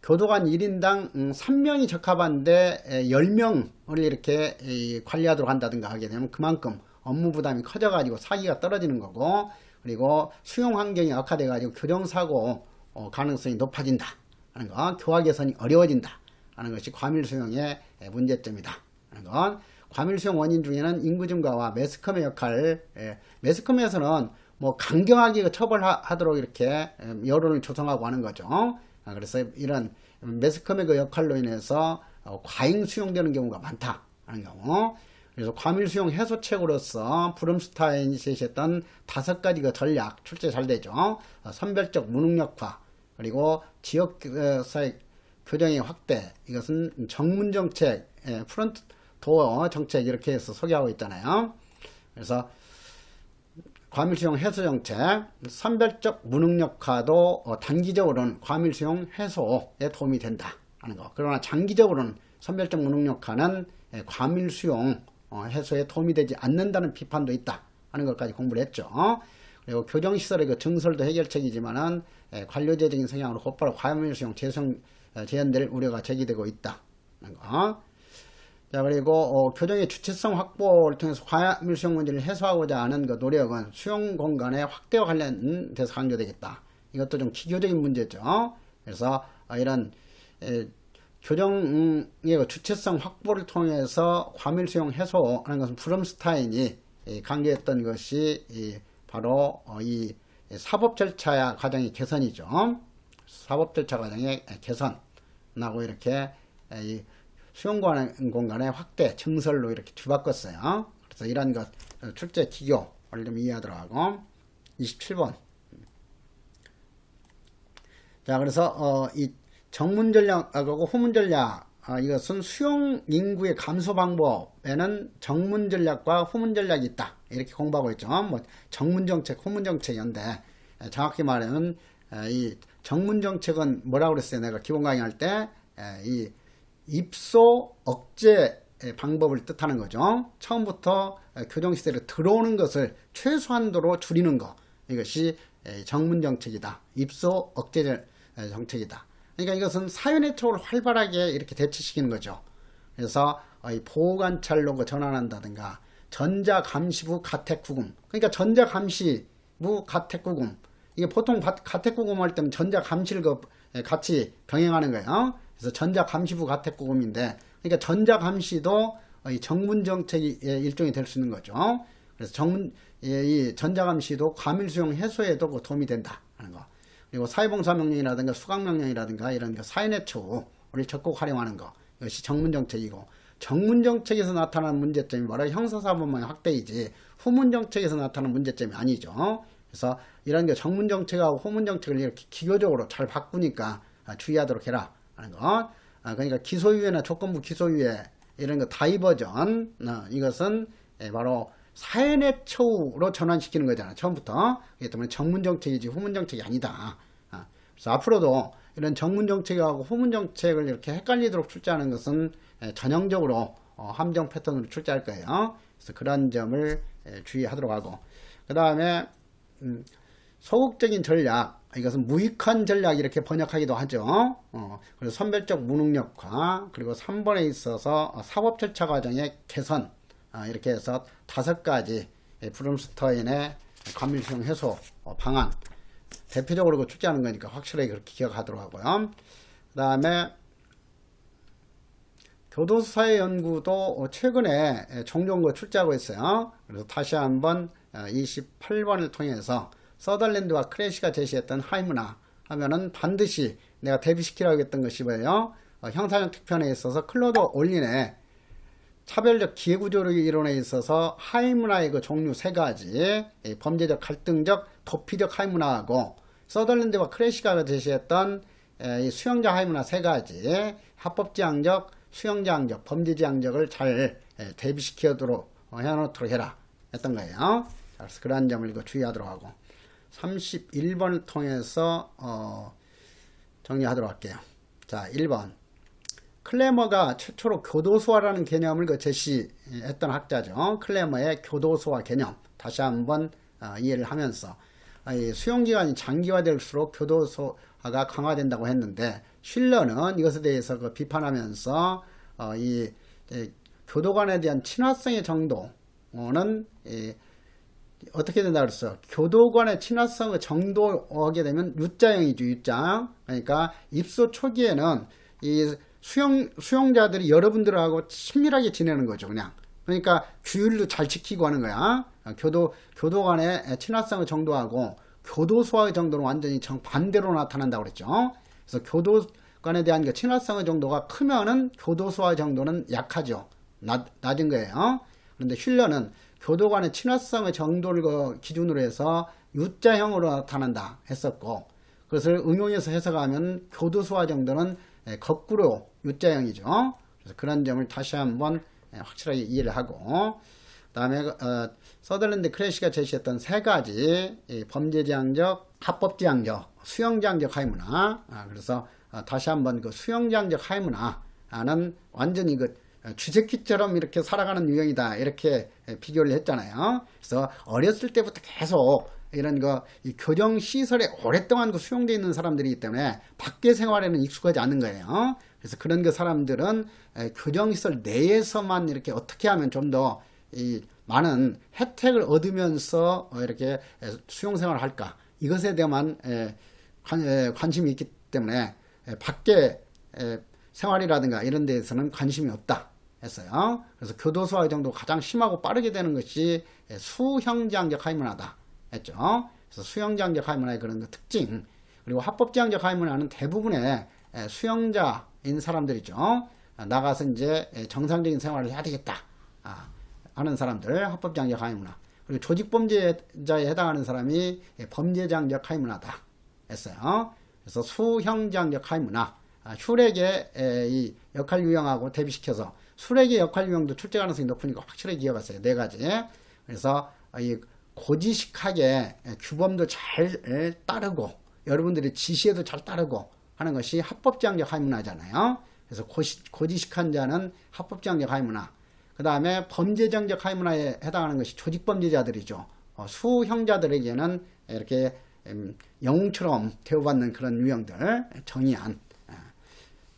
교도관 1인당 3명이 적합한데 10명을 이렇게 관리하도록 한다든가 하게 되면 그만큼 업무 부담이 커져가지고 사기가 떨어지는 거고, 그리고 수용 환경이 악화돼가지고 교정사고 가능성이 높아진다 하는 거, 교화 개선이 어려워진다 하는 것이 과밀수용의 문제점이다 하는 건, 과밀수용 원인 중에는 인구 증가와 매스컴의 역할, 매스컴에서는 뭐 강경하게 처벌하도록 이렇게 여론을 조성하고 하는 거죠. 그래서 이런 매스컴의 그 역할로 인해서 과잉 수용되는 경우가 많다 하는 경우. 그래서 과밀수용 해소책으로서 브룸스타인이 제시했던 5가지 그 전략 출제 잘 되죠. 선별적 무능력화, 그리고 지역사회 교정의 확대, 이것은 정문정책, 프론트 도어 정책 이렇게 해서 소개하고 있잖아요. 그래서 과밀수용 해소 정책, 선별적 무능력화도 단기적으로는 과밀수용 해소에 도움이 된다 하는 거. 그러나 장기적으로는 선별적 무능력화는 과밀수용 해소에 도움이 되지 않는다는 비판도 있다 하는 것까지 공부를 했죠. 그리고 교정시설의 그 증설도 해결책이지만은 관료제적인 성향으로 곧바로 과밀수용 재현될 우려가 제기되고 있다 하는 거. 자, 그리고 교정의 주체성 확보를 통해서 과밀수용 문제를 해소하고자 하는 그 노력은 수용 공간의 확대와 관련돼서 강조되겠다. 이것도 좀 기교적인 문제죠. 그래서 이런 교정의 그 주체성 확보를 통해서 과밀수용 해소하는 것은 브룸스타인이 강조했던 것이 바로 이 사법 절차 과정의 개선이죠. 사법 절차 과정의 개선하고 이렇게 이 수용 공간의 확대, 증설로 이렇게 뒤바꿨어요. 그래서 이런 것 출제 기교를 좀 이해하도록 하고. 27번. 자, 그래서 이 정문 전략하고 후문 전략, 이것은 수용 인구의 감소 방법에는 정문 전략과 후문 전략이 있다 이렇게 공부하고 있죠. 뭐 정문 정책, 후문 정책인데 정확히 말하면 이 정문 정책은 뭐라고 그랬어요? 내가 기본 강의할 때 이 입소 억제 방법을 뜻하는 거죠. 처음부터 교정시설에 들어오는 것을 최소한도로 줄이는 것. 이것이 정문정책이다. 입소 억제 정책이다. 그러니까 이것은 사회 쪽을 활발하게 이렇게 대처시키는 거죠. 그래서 보호관찰로 전환한다든가 전자감시부 가택구금. 그러니까 전자감시부 가택구금. 이게 보통 가택구금 할 때는 전자감시를 같이 병행하는 거예요. 그래서 전자감시부 가택구금인데, 그러니까 전자감시도 정문정책의 일종이 될 수 있는 거죠. 그래서 이 전자감시도 과밀수용 해소에도 도움이 된다 하는 거. 그리고 사회봉사명령이라든가 수강명령이라든가 이런 사회내초를 적극 활용하는 거. 이것이 정문정책이고, 정문정책에서 나타나는 문제점이 바로 형사사법망의 확대이지 후문정책에서 나타나는 문제점이 아니죠. 그래서 이런 게 정문정책하고 후문정책을 이렇게 기교적으로 잘 바꾸니까 주의하도록 해라 하는 거. 그러니까 기소유예나 조건부 기소유예 이런 거 다이버전, 이것은 바로 사회내초로 전환시키는 거잖아, 처음부터. 그렇기 때문에 정문정책이지 후문정책이 아니다. 그래서 앞으로도 이런 정문정책하고 후문정책을 이렇게 헷갈리도록 출제하는 것은 전형적으로 함정 패턴으로 출제할 거예요. 그래서 그런 점을 주의하도록 하고, 그 다음에 소극적인 전략, 이것은 무익한 전략 이렇게 번역하기도 하죠. 그리고 선별적 무능력화, 그리고 3번에 있어서 사법 절차 과정의 개선, 이렇게 해서 5가지 브룸스터인의 과밀수용 해소 방안, 대표적으로 출제하는 거니까 확실하게 그렇게 기억하도록 하고요. 그 다음에 교도사회연구도 최근에 종종 출제하고 있어요. 그래서 다시 한번 28번을 통해서 서덜랜드와 크래시가 제시했던 하이문화 하면은 반드시 내가 대비시키라고 했던 것이 뭐예요? 형사적 특편에 있어서 클로드 올린의 차별적 기회구조 이론에 있어서 하이문화의 그 종류 3가지, 범죄적 갈등적 도피적 하이문화하고 서덜랜드와 크래시가 제시했던 이 수용자 하이문화 3가지, 합법지향적, 수용자항적, 범죄지향적을 잘 대비시키도록 해놓도록 해라 했던 거예요. 그래서 그러한 점을 이거 주의하도록 하고, 31번을 통해서 정리하도록 할게요. 자, 1번. 클레머가 최초로 교도소화라는 개념을 제시했던 학자죠. 클레머의 교도소화 개념 다시 한번 이해를 하면서 수용기간이 장기화될수록 교도소화가 강화된다고 했는데, 쉴러는 이것에 대해서 비판하면서 이 교도관에 대한 친화성의 정도는 어떻게 된다 그랬어? 교도관의 친화성을 정도하게 되면 U자형이죠, U자. 그러니까 입소 초기에는 이 수용자들이 여러분들하고 친밀하게 지내는 거죠, 그냥. 그러니까 규율도 잘 지키고 하는 거야. 교도관의 친화성의 정도하고 교도소화의 정도는 완전히 정반대로 나타난다고 그랬죠. 그래서 교도관에 대한 그 친화성의 정도가 크면은 교도소화의 정도는 약하죠. 낮은 거예요. 그런데 슐러는 교도관의 친화성의 정도를 기준으로 해서 U자형으로 나타난다 했었고, 그것을 응용해서 해석하면 교도소화 정도는 거꾸로 U자형이죠. 그래서 그런 점을 다시 한번 확실하게 이해를 하고, 그 다음에 서덜랜드 크래시가 제시했던 3가지 범죄지향적, 합법지향적, 수용지향적 하이문화. 그래서 다시 한번 그 수용지향적 하이문화는 완전히 쥐새끼처럼 이렇게 살아가는 유형이다, 이렇게 비교를 했잖아요. 그래서 어렸을 때부터 계속 이런 이 교정시설에 오랫동안 수용되어 있는 사람들이기 때문에 밖의 생활에는 익숙하지 않은 거예요. 그래서 그런 사람들은 교정시설 내에서만 이렇게 어떻게 하면 좀 더 많은 혜택을 얻으면서 이렇게 수용생활을 할까, 이것에 대한 관심이 있기 때문에 밖의 생활이라든가 이런 데에서는 관심이 없다 했어요. 그래서 교도소화 정도 가장 심하고 빠르게 되는 것이 수형지향적 하이문화다 했죠. 그래서 수형지향적 하이문화의 그런 특징, 그리고 합법지향적 하이문화는 대부분의 수용자인 사람들이죠. 나가서 이제 정상적인 생활을 해야 되겠다 하는 사람들, 합법지향적 하이문화. 그리고 조직범죄자에 해당하는 사람이 범죄지향적 하이문화다 했어요. 그래서 수형지향적 하이문화, 슈렉의 이 역할 유형하고 대비시켜서 슈렉의 역할 유형도 출제 가능성이 높으니까 확실하게 기억하세요. 4가지. 그래서 이 고지식하게 규범도 잘 따르고 여러분들이 지시에도 잘 따르고 하는 것이 합법지향적 하이문화잖아요. 그래서 고지식한 자는 합법정적 하위문화. 그 다음에 범죄정적 하위문화에 해당하는 것이 조직범죄자들이죠. 수형자들에게는 이렇게 영웅처럼 대우받는 그런 유형들, 정의안.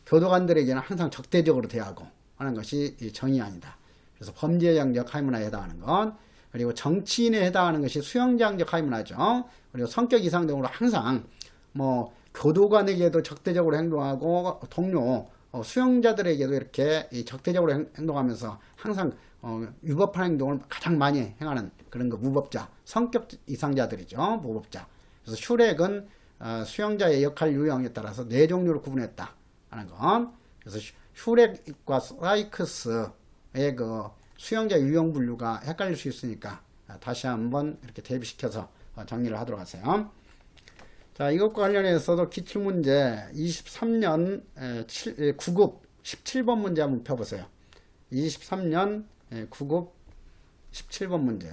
교도관들에게는 항상 적대적으로 대하고 하는 것이 정의안이다. 그래서 범죄정적 하위문화에 해당하는 것. 그리고 정치인에 해당하는 것이 수형자적 하위문화죠. 그리고 성격 이상 등으로 항상 뭐 교도관에게도 적대적으로 행동하고 동료 수용자들에게도 이렇게 적대적으로 행동하면서 항상 위법한 행동을 가장 많이 행하는 그런 거 무법자, 성격 이상자들이죠. 무법자. 그래서 슈렉은 수용자의 역할 유형에 따라서 네 종류로 구분했다 하는 건. 그래서 슈렉과 사이크스의 그 수용자 유형 분류가 헷갈릴 수 있으니까 다시 한번 이렇게 대비시켜서 정리를 하도록 하세요. 자, 이것과 관련해서도 기출문제 23년 9급 17번 문제 한번 펴보세요. 23년 9급 17번 문제.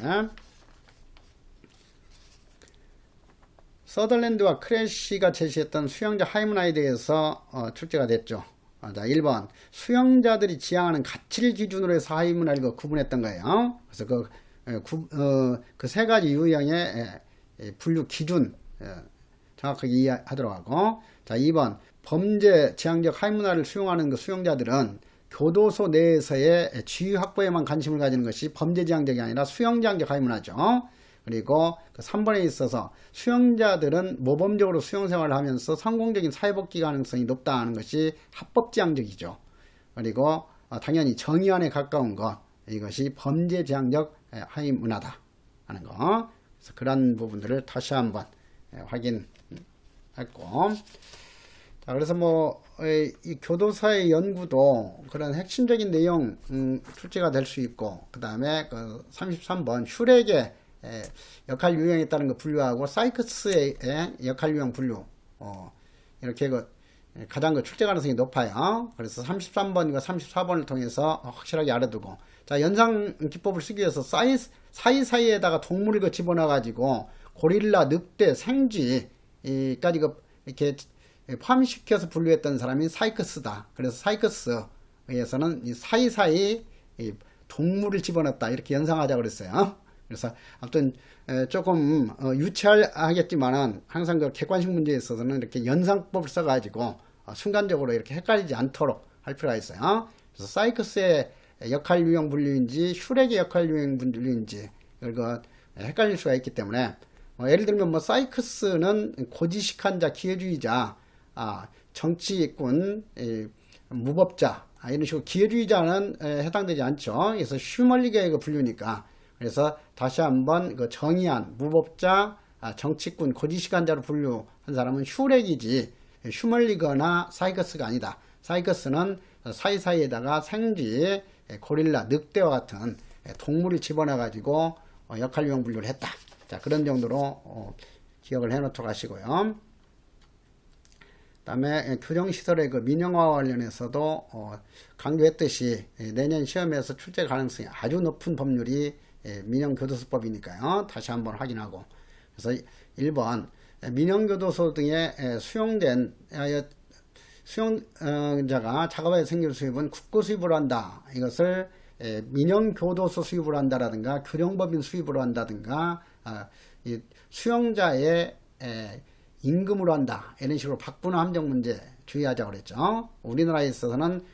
서덜랜드와 크래시가 제시했던 수용자 하위문화에 대해서 출제가 됐죠. 자, 1번 수용자들이 지향하는 가치를 기준으로 해서 하위문화를 구분했던 거예요. 그래서 그 세 가지 유형의 분류 기준 정확하게 이해하도록 하고. 자, 2번 범죄 지향적 하위문화를 수용하는 그 수용자들은 교도소 내에서의 지위 확보에만 관심을 가지는 것이 범죄 지향적이 아니라 수용 지향적 하위문화죠. 그리고 그 3번에 있어서 수용자들은 모범적으로 수용 생활을 하면서 성공적인 사회복귀 가능성이 높다는 것이 합법지향적이죠. 그리고 당연히 정의안에 가까운 것, 이것이 범죄 지향적 하위문화다 하는 거. 그래서 그런 부분들을 다시 한번 확인했고. 자, 그래서 이 교도사의 연구도 그런 핵심적인 내용 출제가 될 수 있고, 그 다음에 그 33번 슈렉의 역할 유형에 따른 거 분류하고 사이크스의 역할 유형 분류 이렇게 가장 출제 가능성이 높아요. 그래서 33번과 34번을 통해서 확실하게 알아두고. 자, 연상 기법을 쓰기 위해서 사이사이에다가 동물을 집어넣어 가지고 고릴라, 늑대, 생쥐까지 이렇게 포함시켜서 분류했던 사람이 사이크스다. 그래서 사이크스에서는 이 사이사이 동물을 집어넣었다 이렇게 연상하자고 그랬어요. 그래서 아무튼 조금 유치하겠지만은 항상 그 객관식 문제에 있어서는 이렇게 연상법을 써가지고 순간적으로 이렇게 헷갈리지 않도록 할 필요가 있어요. 그래서 사이크스의 역할 유형 분류인지 슈렉의 역할 유형 분류인지 이거 헷갈릴 수가 있기 때문에 예를 들면 사이크스는 고지식한 자, 기회주의자, 정치꾼, 무법자 이런 식으로 기회주의자는 해당되지 않죠. 그래서 슈멀리게의 분류니까. 그래서 다시 한번 그 정의안, 무법자, 정치꾼, 고지식한자로 분류한 사람은 슈렉이지 슈멀리거나 사이커스가 아니다. 사이커스는 사이사이에다가 생쥐, 고릴라, 늑대와 같은 동물을 집어넣어 가지고 역할 유형 분류를 했다. 자, 그런 정도로 기억을 해 놓도록 하시고요. 다음에 교정시설의 그 민영화와 관련해서도 강조했듯이 내년 시험에서 출제 가능성이 아주 높은 법률이 민영교도소법이니까요. 다시 한번 확인하고. 그래서 1번 민영교도소 등에 수용된 수용자가 작업에 생길 수입은 국고 수입으로 한다. 이것을 민영교도소 수입으로 한다라든가 교정법인 수입으로 한다든가 수용자의 임금으로 한다. 이런 식으로 바꾸는 함정 문제 주의하자고 그랬죠. 우리나라에 있어서는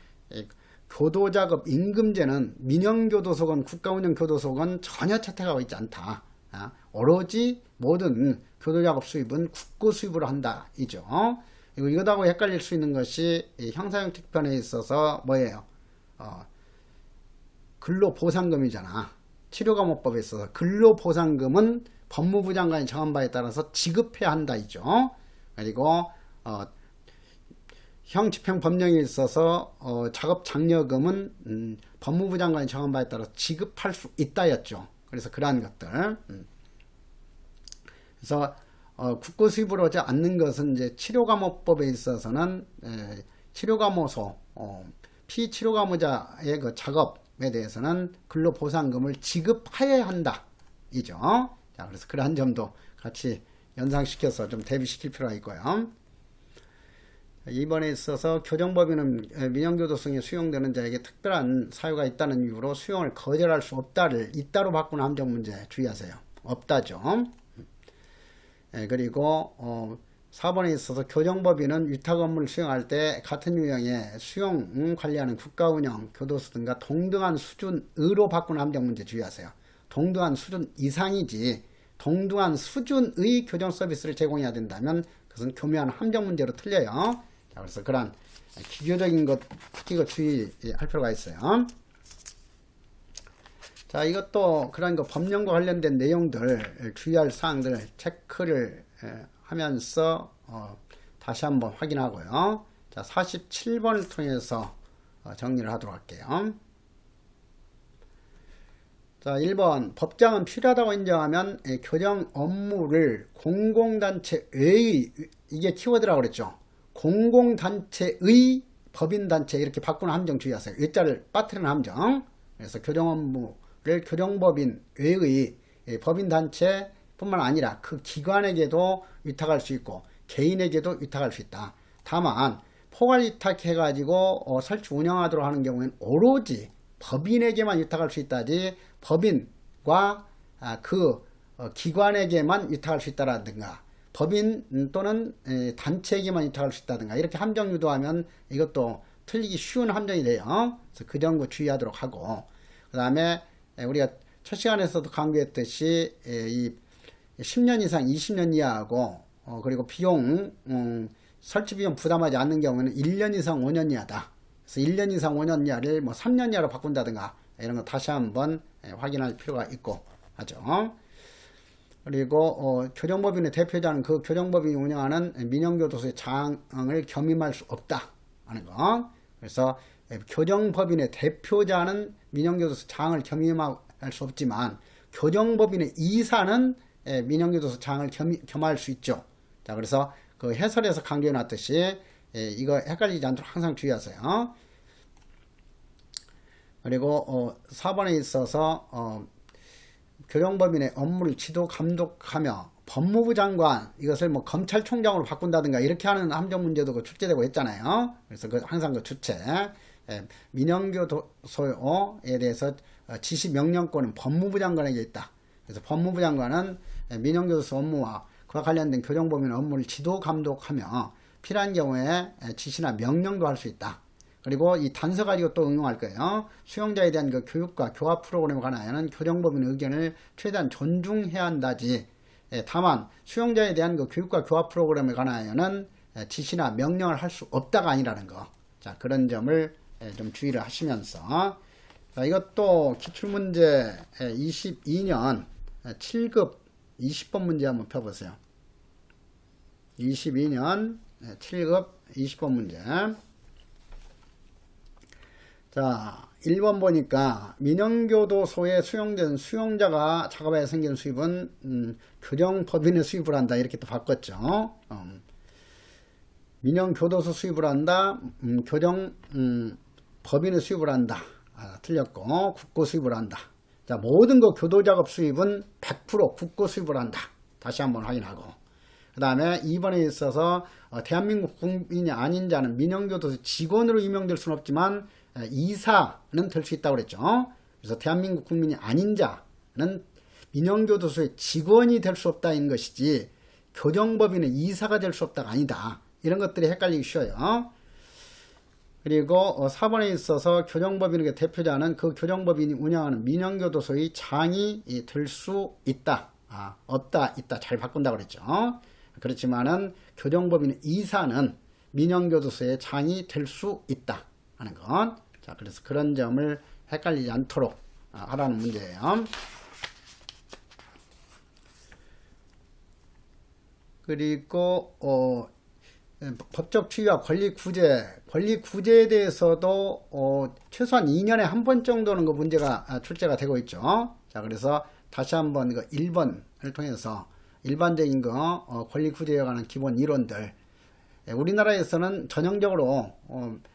교도작업 임금제는 민영교도소건 국가운영교도소건 전혀 채택하고 있지 않다. 오로지 모든 교도작업 수입은 국고 수입으로 한다. 이죠. 이거하고 헷갈릴 수 있는 것이 형사형 특편에 있어서 뭐예요? 근로보상금이잖아. 치료감호법에 있어서 근로보상금은 법무부 장관이 정한 바에 따라서 지급해야 한다. 이죠. 그리고 형집행법령에 있어서 작업장려금은 법무부 장관이 정한 바에 따라 지급할 수 있다였죠. 그래서 그러한 것들. 그래서 국고 수입으로 하지 않는 것은 이제 치료감호법에 있어서는 치료감호소 피치료감호자의 그 작업에 대해서는 근로보상금을 지급해야 한다. 이죠. 자, 그래서 그러한 점도 같이 연상시켜서 좀 대비시킬 필요가 있고요. 이번에 있어서 교정법인은 민형교도소에 수용되는 자에게 특별한 사유가 있다는 이유로 수용을 거절할 수 없다를 있다로 바꾸는 함정 문제 주의하세요. 없다죠. 그리고 4번에 있어서 교정법인은 위탁 업무를 수용할 때 같은 유형의 수용 관리하는 국가운영, 교도소 등과 동등한 수준으로 바꾸는 함정 문제 주의하세요. 동등한 수준 이상이지 동등한 수준의 교정 서비스를 제공해야 된다면 그것은 교묘한 함정 문제로 틀려요. 자, 그래서 그런 기교적인 것 특히 주의할 필요가 있어요. 자, 이것도 그런 거 법령과 관련된 내용들 주의할 사항들 체크를 하면서 다시 한번 확인하고요. 자, 47번을 통해서 정리를 하도록 할게요. 자, 1번 법장은 필요하다고 인정하면 교정 업무를 공공단체의, 이게 키워드라고 그랬죠. 공공단체의 법인단체 이렇게 바꾸는 함정 주의하세요. 의자를 빠뜨리는 함정. 그래서 교정 업무를 교정법인의 법인단체 뿐만 아니라 그 기관에게도 위탁할 수 있고 개인에게도 위탁할 수 있다. 다만 포괄 위탁해가지고 설치 운영하도록 하는 경우에는 오로지 법인에게만 위탁할 수 있다지 법인과 그 기관에게만 위탁할 수 있다라든가 법인 또는 단체에게만 위탁할 수 있다든가 이렇게 함정 유도하면 이것도 틀리기 쉬운 함정이 돼요. 그래서 그 점도 주의하도록 하고 그 다음에 우리가 첫 시간에서도 강조했듯이 이 10년 이상 20년 이하하고 그리고 비용 설치 비용 부담하지 않는 경우에는 1년 이상 5년 이하다. 그래서 1년 이상 5년 이하를 뭐 3년 이하로 바꾼다든가 이런 거 다시 한번 확인할 필요가 있고 하죠. 그리고 교정법인의 대표자는 그 교정법인이 운영하는 민형교도소의 장을 겸임할 수 없다 하는 거. 그래서 교정법인의 대표자는 민형교도소 장을 겸임할 수 없지만 교정법인의 이사는 민형교도소 장을 겸할 수 있죠. 자, 그래서 그 해설에서 강조해 놨듯이 이거 헷갈리지 않도록 항상 주의하세요. 그리고 4번에 있어서 교정법인의 업무를 지도 감독하며 법무부 장관 이것을 뭐 검찰총장으로 바꾼다든가 이렇게 하는 함정 문제도 출제되고 했잖아요. 그래서 항상 그 주체 민형교도소에 대해서 지시 명령권은 법무부 장관에게 있다. 그래서 법무부 장관은 민형교도소 업무와 그와 관련된 교정법인의 업무를 지도 감독하며 필요한 경우에 지시나 명령도 할 수 있다. 그리고 이 단서 가지고 또 응용할 거예요. 수용자에 대한 그 교육과 교화 프로그램에 관하여는 교정법인의 의견을 최대한 존중해야 한다지. 다만 수용자에 대한 그 교육과 교화 프로그램에 관하여는 지시나 명령을 할 수 없다가 아니라는 거. 자, 그런 점을 좀 주의를 하시면서 자, 이것도 기출문제 22년 7급 20번 문제 한번 펴보세요. 22년 7급 20번 문제. 자, 1번 보니까 민형교도소에 수용된 수용자가 작업에 생긴 수입은 교정법인의 수입을 한다. 이렇게 또 바꿨죠. 민형교도소 수입을 한다. 교정법인의 수입을 한다. 틀렸고 국고 수입을 한다. 자, 모든 그 교도작업 수입은 100% 국고 수입을 한다. 다시 한번 확인하고 그 다음에 2번에 있어서 대한민국 국민이 아닌 자는 민형교도소 직원으로 임명될 수는 없지만 이사는 될 수 있다고 그랬죠. 그래서 대한민국 국민이 아닌 자는 민형교도소의 직원이 될 수 없다는 것이지 교정법인의 이사가 될 수 없다가 아니다. 이런 것들이 헷갈리기 쉬워요. 그리고 4번에 있어서 교정법인의 대표자는 그 교정법인이 운영하는 민형교도소의 장이 될 수 있다. 없다, 있다. 잘 바꾼다고 그랬죠. 그렇지만은 교정법인의 이사는 민형교도소의 장이 될 수 있다 하는 건. 자, 그래서 그런 점을 헷갈리지 않도록 하라는 문제예요. 그리고 법적 추이와 권리 구제에 대해서도 최소한 2년에 한 번 정도는 그 문제가 출제가 되고 있죠. 자, 그래서 다시 한번 그 1번을 통해서 일반적인 거 권리 구제에 관한 기본 이론들, 우리나라에서는 전형적으로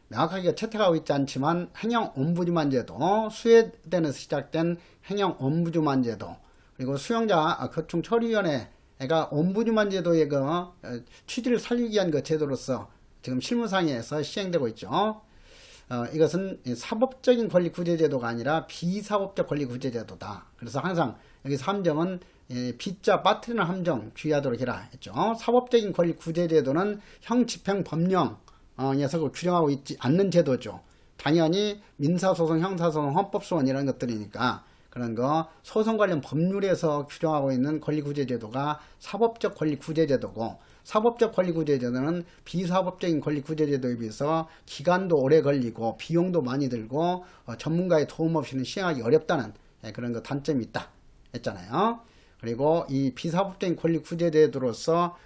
명확하게 채택하고 있지 않지만 행영 옴부즈만 제도, 스웨덴에서 시작된 행영 옴부즈만 제도, 그리고 수용자 교충 처리위원회가 옴부즈만 제도의 그 취지를 살리기 위한 그 제도로서 지금 실무상에서 시행되고 있죠. 이것은 사법적인 권리구제제도가 아니라 비사법적 권리구제제도다. 그래서 항상 여기서 함정은 B자 빠뜨리는 함정 주의하도록 해라 했죠. 사법적인 권리구제제도는 형집행법령에서 규정하고 있지 않는 제도죠. 당연히 민사소송, 형사소송, 헌법소원 이런 것들이니까 그런 거 소송 관련 법률에서 규정하고 있는 권리구제제도가 사법적 권리구제제도고, 사법적 권리구제제도는 비사법적인 권리구제제도에 비해서 기간도 오래 걸리고 비용도 많이 들고 전문가의 도움 없이는 시행하기 어렵다는 그런 거 단점이 있다 했잖아요. 그리고 이 비사법적인 권리구제제도로서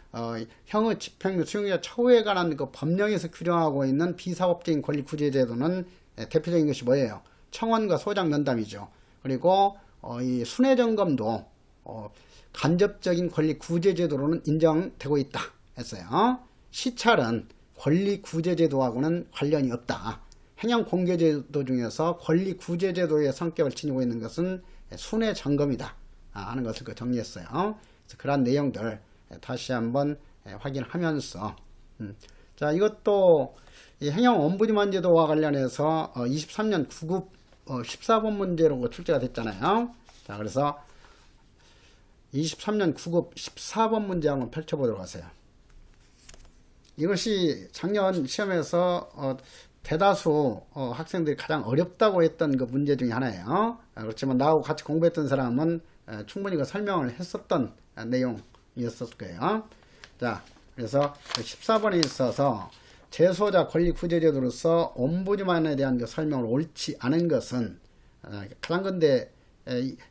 형의 집행, 수용자 처우에 관한 그 법령에서 규정하고 있는 비사법적인 권리구제제도는 대표적인 것이 뭐예요? 청원과 소장 면담이죠. 그리고 이 순회점검도 간접적인 권리구제제도로는 인정되고 있다 했어요. 시찰은 권리구제제도하고는 관련이 없다. 행정공개제도 중에서 권리구제제도의 성격을 지니고 있는 것은 순회점검이다 하는 것을 정리했어요. 그래서 그러한 내용들 다시 한번 확인하면서 자, 이것도 이 행정ombudsman 제도와 관련해서 23년 9급 14번 문제로 출제가 됐잖아요. 자, 그래서 23년 9급 14번 문제 한번 펼쳐보도록 하세요. 이것이 작년 시험에서 대다수 학생들이 가장 어렵다고 했던 그 문제 중에 하나예요. 그렇지만 나하고 같이 공부했던 사람은 충분히 그 설명을 했었던 내용이었을 거예요. 자, 그래서 14번에 있어서 재소자 권리구제제도로서 옴부드만에 대한 그 설명을 옳지 않은 것은 가장 근데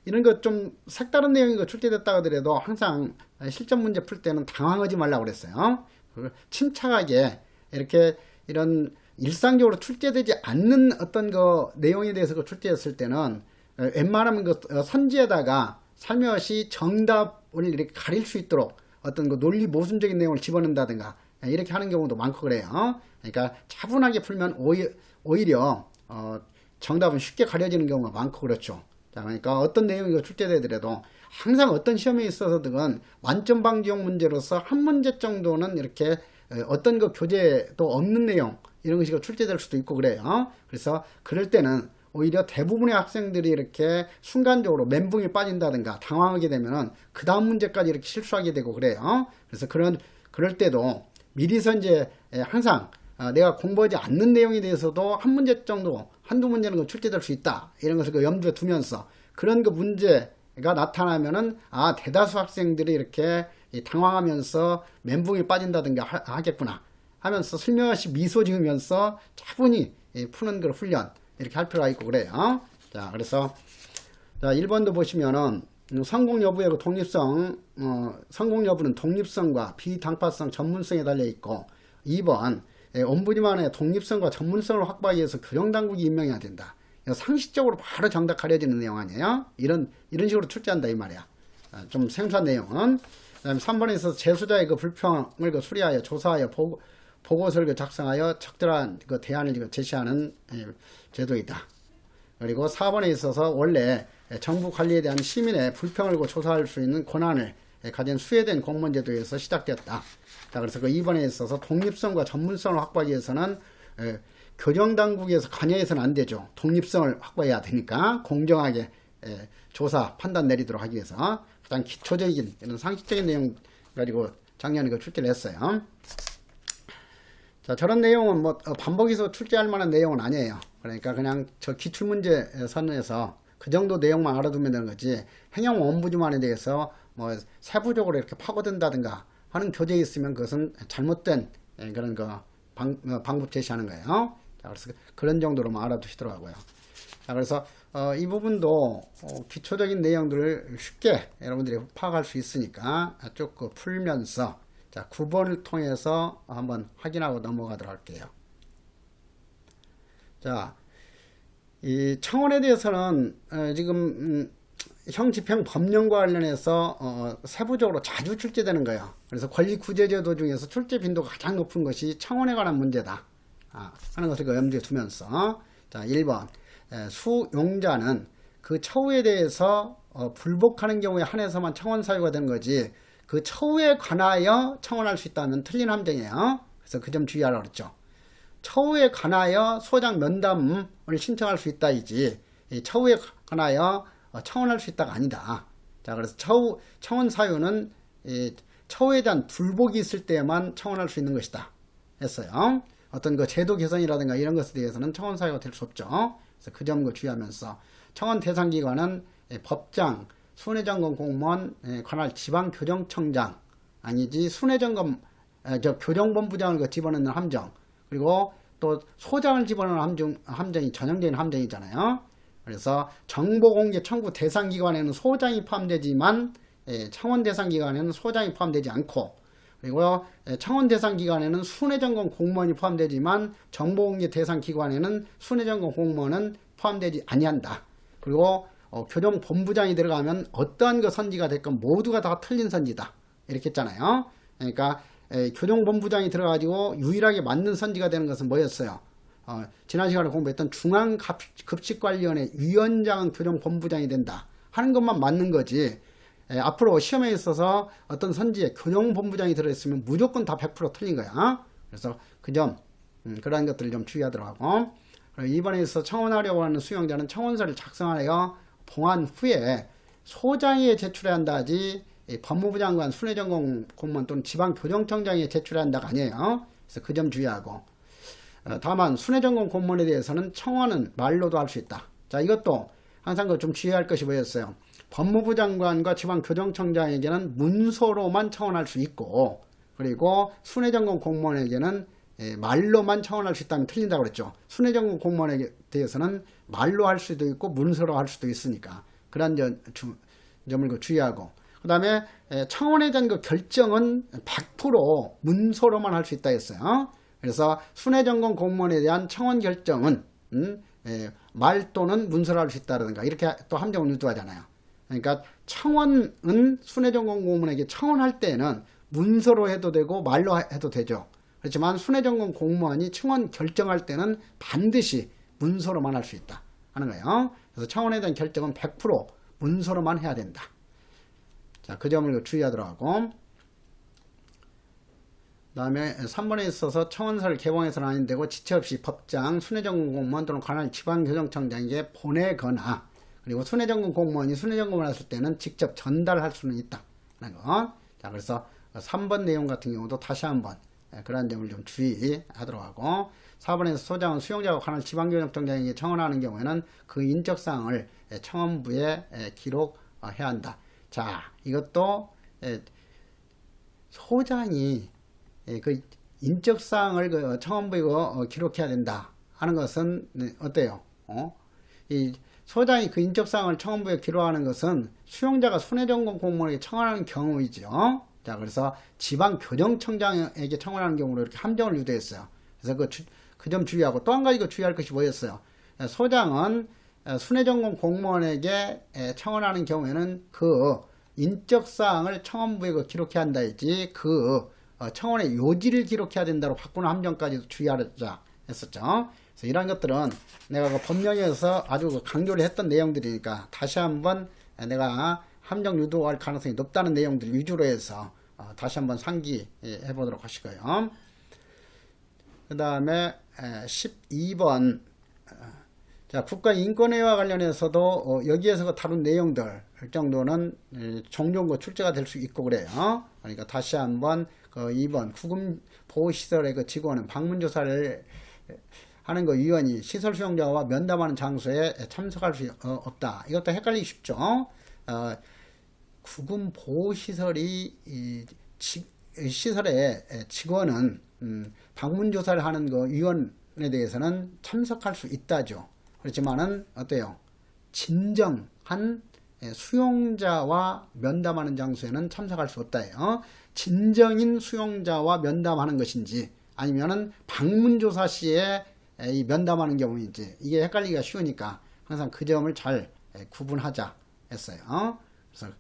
이런 거 좀 색다른 내용이 출제됐다 하더라도 항상 실전 문제 풀 때는 당황하지 말라고 그랬어요. 침착하게 이렇게 이런 일상적으로 출제되지 않는 어떤 그 내용에 대해서 출제했을 때는 웬만하면 그 선지에다가 살며시 정답을 이렇게 가릴 수 있도록 어떤 그 논리 모순적인 내용을 집어넣는다든가 이렇게 하는 경우도 많고 그래요. 그러니까 차분하게 풀면 오히려 정답은 쉽게 가려지는 경우가 많고 그렇죠. 자, 그러니까 어떤 내용이 출제되더라도 항상 어떤 시험에 있어서든 만점 방지용 문제로서 한 문제 정도는 이렇게 어떤 그 교재도 없는 내용 이런 것이 출제될 수도 있고 그래요. 그래서 그럴 때는 오히려 대부분의 학생들이 이렇게 순간적으로 멘붕에 빠진다든가 당황하게 되면은 그 다음 문제까지 이렇게 실수하게 되고 그래요. 그래서 그럴 때도 미리서 이제 항상 내가 공부하지 않는 내용에 대해서도 한 문제 정도, 한두 문제는 출제될 수 있다. 이런 것을 염두에 두면서 그런 그 문제가 나타나면은 대다수 학생들이 이렇게 당황하면서 멘붕에 빠진다든가 하겠구나 하면서 슬며시 미소 지으면서 차분히 푸는 그 훈련 이렇게 할 필요가 있고 그래요. 자, 그래서 자, 1번도 보시면은 성공 여부의 그 독립성, 성공 여부는 독립성과 비당파성, 전문성에 달려 있고, 2번 옴부드만의 독립성과 전문성을 확보하기 위해서 교정당국이 임명해야 된다. 상식적으로 바로 정답 가려지는 내용 아니에요? 이런 식으로 출제한다 이 말이야. 좀 생소한 내용은. 그다음에 3번에 있어서 재수자의 그 불평을 수리하여 조사하여 보고서를 작성하여 적절한 그 대안을 제시하는 제도이다. 그리고 4번에 있어서 원래 정부 관리에 대한 시민의 불평을 조사할 수 있는 권한을 가진 수혜된 공무원 제도에서 시작되었다. 자, 그래서 그 2번에 있어서 독립성과 전문성을 확보하기 위해서는 교정당국에서 관여해서는 안 되죠. 독립성을 확보해야 되니까 공정하게 조사, 판단 내리도록 하기 위해서 가장 기초적인 이런 상식적인 내용 가지고 작년에 출제를 했어요. 자, 저런 내용은 뭐 반복해서 출제할 만한 내용은 아니에요. 그러니까 그냥 저 기출문제 선에서 그 정도 내용만 알아두면 되는 거지, 행정ombudsman에 대해서 뭐 세부적으로 이렇게 파고든다든가 하는 교재에 있으면 그것은 잘못된 그런 거 방법 제시하는 거예요. 자, 그래서 그런 정도로만 알아두시더라고요. 자, 그래서 이 부분도 기초적인 내용들을 쉽게 여러분들이 파악할 수 있으니까 쭉 풀면서 자, 9번을 통해서 한번 확인하고 넘어가도록 할게요. 자, 이 청원에 대해서는 지금 형집행법령과 관련해서 세부적으로 자주 출제되는 거예요. 그래서 권리구제제도 중에서 출제 빈도가 가장 높은 것이 청원에 관한 문제다 하는 것을 염두에 두면서, 자, 1번 수용자는 그 처우에 대해서 불복하는 경우에 한해서만 청원 사유가 되는 거지, 그 처우에 관하여 청원할 수 있다면 틀린 함정이에요. 그래서 그 점 주의하라고 그랬죠. 처우에 관하여 소장 면담을 신청할 수 있다이지 처우에 관하여 청원할 수 있다가 아니다. 자, 그래서 청원 사유는 처우에 대한 불복이 있을 때만 청원할 수 있는 것이다 했어요. 어떤 그 제도 개선이라든가 이런 것에 대해서는 청원 사유가 될 수 없죠. 그래서 그 점을 주의하면서 청원 대상 기관은 법장, 순회점검 공무원, 관할 지방교정청장 아니지 순회점검 교정본부장을 집어넣는 함정, 그리고 또 소장을 집어넣는 함정이 전형적인 함정이잖아요. 그래서 정보공개 청구 대상 기관에는 소장이 포함되지만 청원 대상 기관에는 소장이 포함되지 않고, 그리고 청원 대상 기관에는 순회점검 공무원이 포함되지만 정보공개 대상 기관에는 순회점검 공무원은 포함되지 아니한다. 그리고 교정본부장이 들어가면 어떠한 그 선지가 됐건 모두가 다 틀린 선지다 이렇게 했잖아요. 그러니까 교정본부장이 들어가지고 유일하게 맞는 선지가 되는 것은 뭐였어요? 지난 시간에 공부했던 중앙급식관리위원회 위원장은 교정본부장이 된다 하는 것만 맞는 거지, 앞으로 시험에 있어서 어떤 선지에 교정본부장이 들어있으면 무조건 다 100% 틀린 거야. 그래서 그 점, 그러한 것들을 좀 주의하도록 하고, 이번에 있어서 청원하려고 하는 수용자는 청원서를 작성하여 봉한 후에 소장에 제출해야 한다 하지 법무부 장관, 순회점검 공무원 또는 지방교정청장에 제출해야 한다가 아니에요. 그래서 그 점 주의하고, 다만 순회점검 공무원에 대해서는 청원은 말로도 할 수 있다. 자, 이것도 항상 좀 주의할 것이 뭐였어요? 법무부 장관과 지방교정청장에게는 문서로만 청원할 수 있고, 그리고 순회점검 공무원에게는 말로만 청원할 수 있다면 틀린다고 그랬죠. 순회점검 공무원에 대해서는 말로 할 수도 있고 문서로 할 수도 있으니까 그런 점을 주의하고, 그 다음에 청원에 대한 그 결정은 100% 문서로만 할 수 있다 했어요. 그래서 순회점검 공무원에 대한 청원 결정은 말 또는 문서로 할 수 있다든가 이렇게 또 함정을 유도하잖아요. 그러니까 청원은 순회점검 공무원에게 청원할 때는 문서로 해도 되고 말로 해도 되죠. 그렇지만 순회점검 공무원이 청원 결정할 때는 반드시 문서로만 할 수 있다 하는 거예요. 그래서 청원에 대한 결정은 100% 문서로만 해야 된다. 자, 그 점을 주의하도록 하고, 그 다음에 3번에 있어서 청원서를 개봉해서는 안 되고 지체 없이 법장, 순회점검 공무원 또는 관할 지방교정청장에게 보내거나, 그리고 순회점검 공무원이 순회점검을 했을 때는 직접 전달할 수는 있다 하는 거. 자, 그래서 3번 내용 같은 경우도 다시 한번 그런 점을 좀 주의하도록 하고, 4번에서 소장은 수용자가 관할 지방교정청장에게 청원하는 경우에는 그 인적사항을 청원부에 기록해야 한다. 자, 이것도 소장이 그 인적사항을 그 청원부에 기록해야 된다 하는 것은 어때요? 이 소장이 그 인적사항을 청원부에 기록하는 것은 수용자가 순회점검 공무원에게 청원하는 경우이죠. 자, 그래서 지방교정청장에게 청원하는 경우로 이렇게 함정을 유도했어요. 그래서 그 점 주의하고, 또 한 가지 주의할 것이 뭐였어요? 소장은 순회점검 공무원에게 청원하는 경우에는 그 인적사항을 청원부에 기록해야 한다 했지, 그 청원의 요지를 기록해야 된다고 바꾸는 함정까지도 주의하자 했었죠. 그래서 이런 것들은 내가 그 법령에서 아주 강조를 했던 내용들이니까 다시 한번 내가 함정 유도할 가능성이 높다는 내용들 위주로 해서 다시 한번 상기해 보도록 하시고요. 그 다음에 12번, 자, 국가인권회와 관련해서도 여기에서 다룬 내용들 정도는 종종 출제가 될 수 있고 그래요. 그러니까 다시 한번 2번 구금보호시설의 그 직원은 방문조사를 하는 그 위원이 시설 수용자와 면담하는 장소에 참석할 수 없다. 이것도 헷갈리기 쉽죠. 구금보호시설이 시설의 직원은 방문조사를 하는 그 위원에 대해서는 참석할 수 있다죠. 그렇지만은 어때요? 진정한 수용자와 면담하는 장소에는 참석할 수 없다예요. 진정인 수용자와 면담하는 것인지 아니면은 방문조사 시에 이 면담하는 경우인지 이게 헷갈리기가 쉬우니까 항상 그 점을 잘 구분하자 했어요. 그래서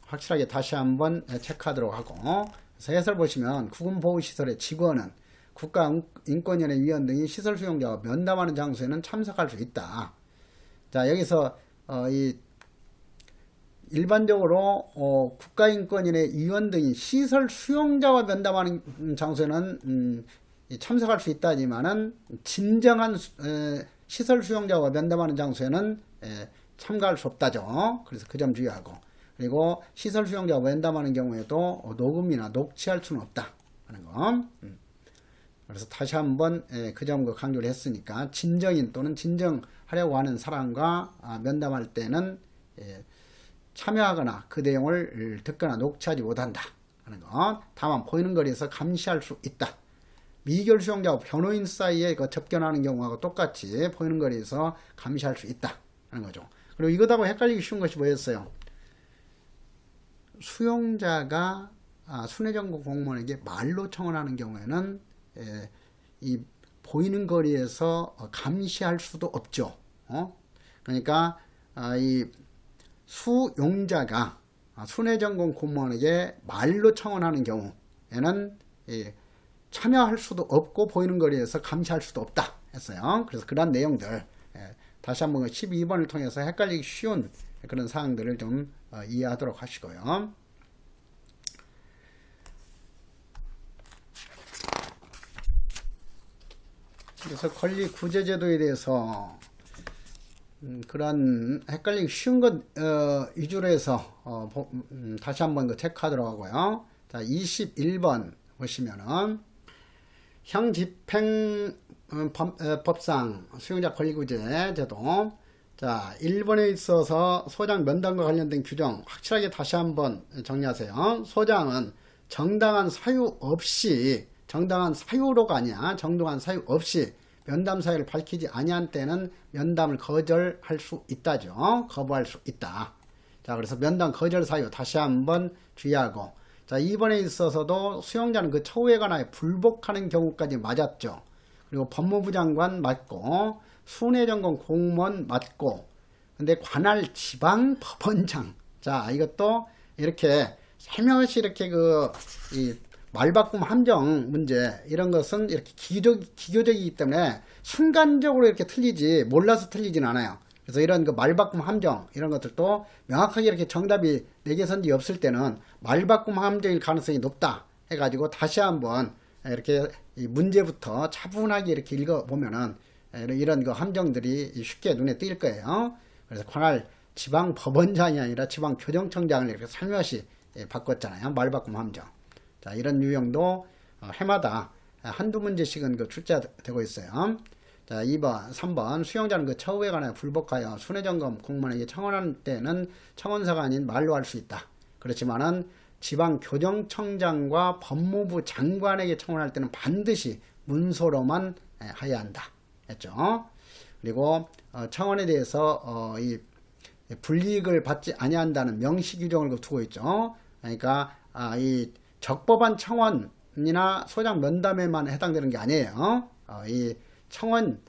확실하게 다시 한번 체크하도록 하고, 그래서 해설 보시면 구금보호시설의 직원은 국가인권위원회 위원 등이 시설 수용자와 면담하는 장소에는 참석할 수 있다. 자, 여기서 일반적으로 국가인권위의 위원 등이 시설 수용자와 면담하는 장소에는 참석할 수 있다지만은 진정한 시설 수용자와 면담하는 장소에는 참가할 수 없다죠. 그래서 그 점 주의하고, 그리고 시설 수용자와 면담하는 경우에도 녹음이나 녹취할 수는 없다 하는 거. 그래서 다시 한번 그 점을 강조를 했으니까, 진정인 또는 진정하려고 하는 사람과 면담할 때는 참여하거나 그 내용을 듣거나 녹취하지 못한다 하는 거. 다만 보이는 거리에서 감시할 수 있다. 미결 수용자와 변호인 사이에 접견하는 경우하고 똑같이 보이는 거리에서 감시할 수 있다 하는 거죠. 그리고 이것하고 헷갈리기 쉬운 것이 뭐였어요? 수용자가 순회전공 공무원에게 말로 청원하는 경우에는 이 보이는 거리에서 감시할 수도 없죠. 그러니까 이 수용자가 순회전공 공무원에게 말로 청원하는 경우에는 참여할 수도 없고 보이는 거리에서 감시할 수도 없다 했어요. 그래서 그런 내용들 다시 한번 12번을 통해서 헷갈리기 쉬운 그런 사항들을 좀 이해하도록 하시고요. 그래서 권리구제제도에 대해서 그런 헷갈리기 쉬운 것 위주로 해서 다시 한번 체크하도록 하고요. 자, 21번 보시면은 형집행법상 수용자 권리구제 제도. 자, 1번에 있어서 소장 면담과 관련된 규정 확실하게 다시 한번 정리하세요. 소장은 정당한 사유 없이, 정당한 사유로가 아니야, 정당한 사유 없이 면담 사유를 밝히지 아니한 때는 면담을 거절할 수 있다죠. 거부할 수 있다. 자, 그래서 면담 거절 사유 다시 한번 주의하고, 자, 2번에 있어서도 수용자는 그 처우에 관하여 불복하는 경우까지 맞았죠. 그리고 법무부 장관 맞고, 순회전공 공무원 맞고, 근데 관할 지방 법원장. 자, 이것도 이렇게 살며시 이렇게 이 말바꿈 함정 문제, 이런 것은 이렇게 기교적이기 때문에 순간적으로 이렇게 틀리지, 몰라서 틀리진 않아요. 그래서 이런 말바꿈 함정, 이런 것들도 명확하게 이렇게 정답이 4개 선지 없을 때는 말바꿈 함정일 가능성이 높다 해가지고 다시 한번 이렇게 이 문제부터 차분하게 이렇게 읽어보면은 이런 함정들이 쉽게 눈에 띌 거예요. 그래서 관할 지방 법원장이 아니라 지방 교정청장을 이렇게 살며시 바꿨잖아요. 말바꿈 함정. 자, 이런 유형도 해마다 한두 문제씩은 출제되고 있어요. 자, 2번, 3번 수용자는 그 처우에 관하여 불복하여 순회점검 공무원에게 청원할 때는 청원서가 아닌 말로 할 수 있다. 그렇지만은 지방교정청장과 법무부 장관에게 청원할 때는 반드시 문서로만 해야 한다 했죠. 그리고 청원에 대해서 이 불이익을 받지 아니한다는 명시 규정을 두고 있죠. 그러니까 이 적법한 청원이나 소장 면담에만 해당되는 게 아니에요. 이 청원,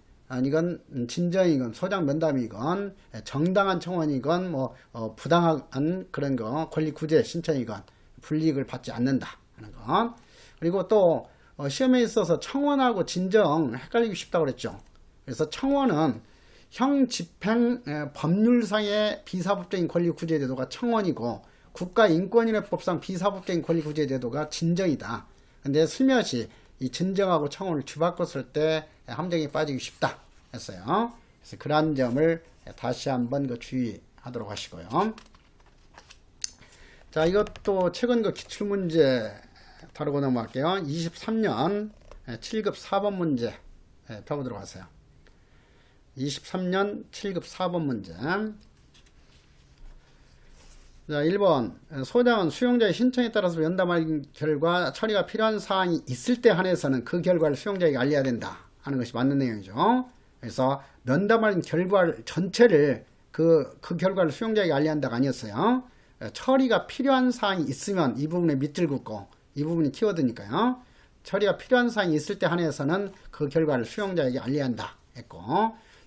이건 진정이건 소장 면담이건 정당한 청원이건 부당한 그런 거 권리 구제 신청이건 불이익을 받지 않는다 하는 거. 그리고 또 시험에 있어서 청원하고 진정 헷갈리기 쉽다고 그랬죠. 그래서 청원은 형집행 법률상의 비사법적인 권리 구제 제도가 청원이고 국가인권위원회법상 비사법적인 권리 구제 제도가 진정이다. 근데 슬며시 이 진정하고 청원을 뒤바꿨을 때 함정에 빠지기 쉽다 했어요. 그래서 그러한 점을 다시 한번 주의하도록 하시고요. 자, 이것도 최근 기출문제 다루고 넘어갈게요. 23년 7급 4번 문제 펴보도록 하세요. 23년 7급 4번 문제. 자, 1번 소장은 수용자의 신청에 따라서 면담할 결과 처리가 필요한 사항이 있을 때 한해서는 그 결과를 수용자에게 알려야 된다 하는 것이 맞는 내용이죠. 그래서 면담할 결과 전체를 그 결과를 수용자에게 알려야 한다가 아니었어요. 처리가 필요한 사항이 있으면 이 부분에 밑줄 긋고, 이 부분이 키워드니까요. 처리가 필요한 사항이 있을 때 한해서는 그 결과를 수용자에게 알려야 한다 했고,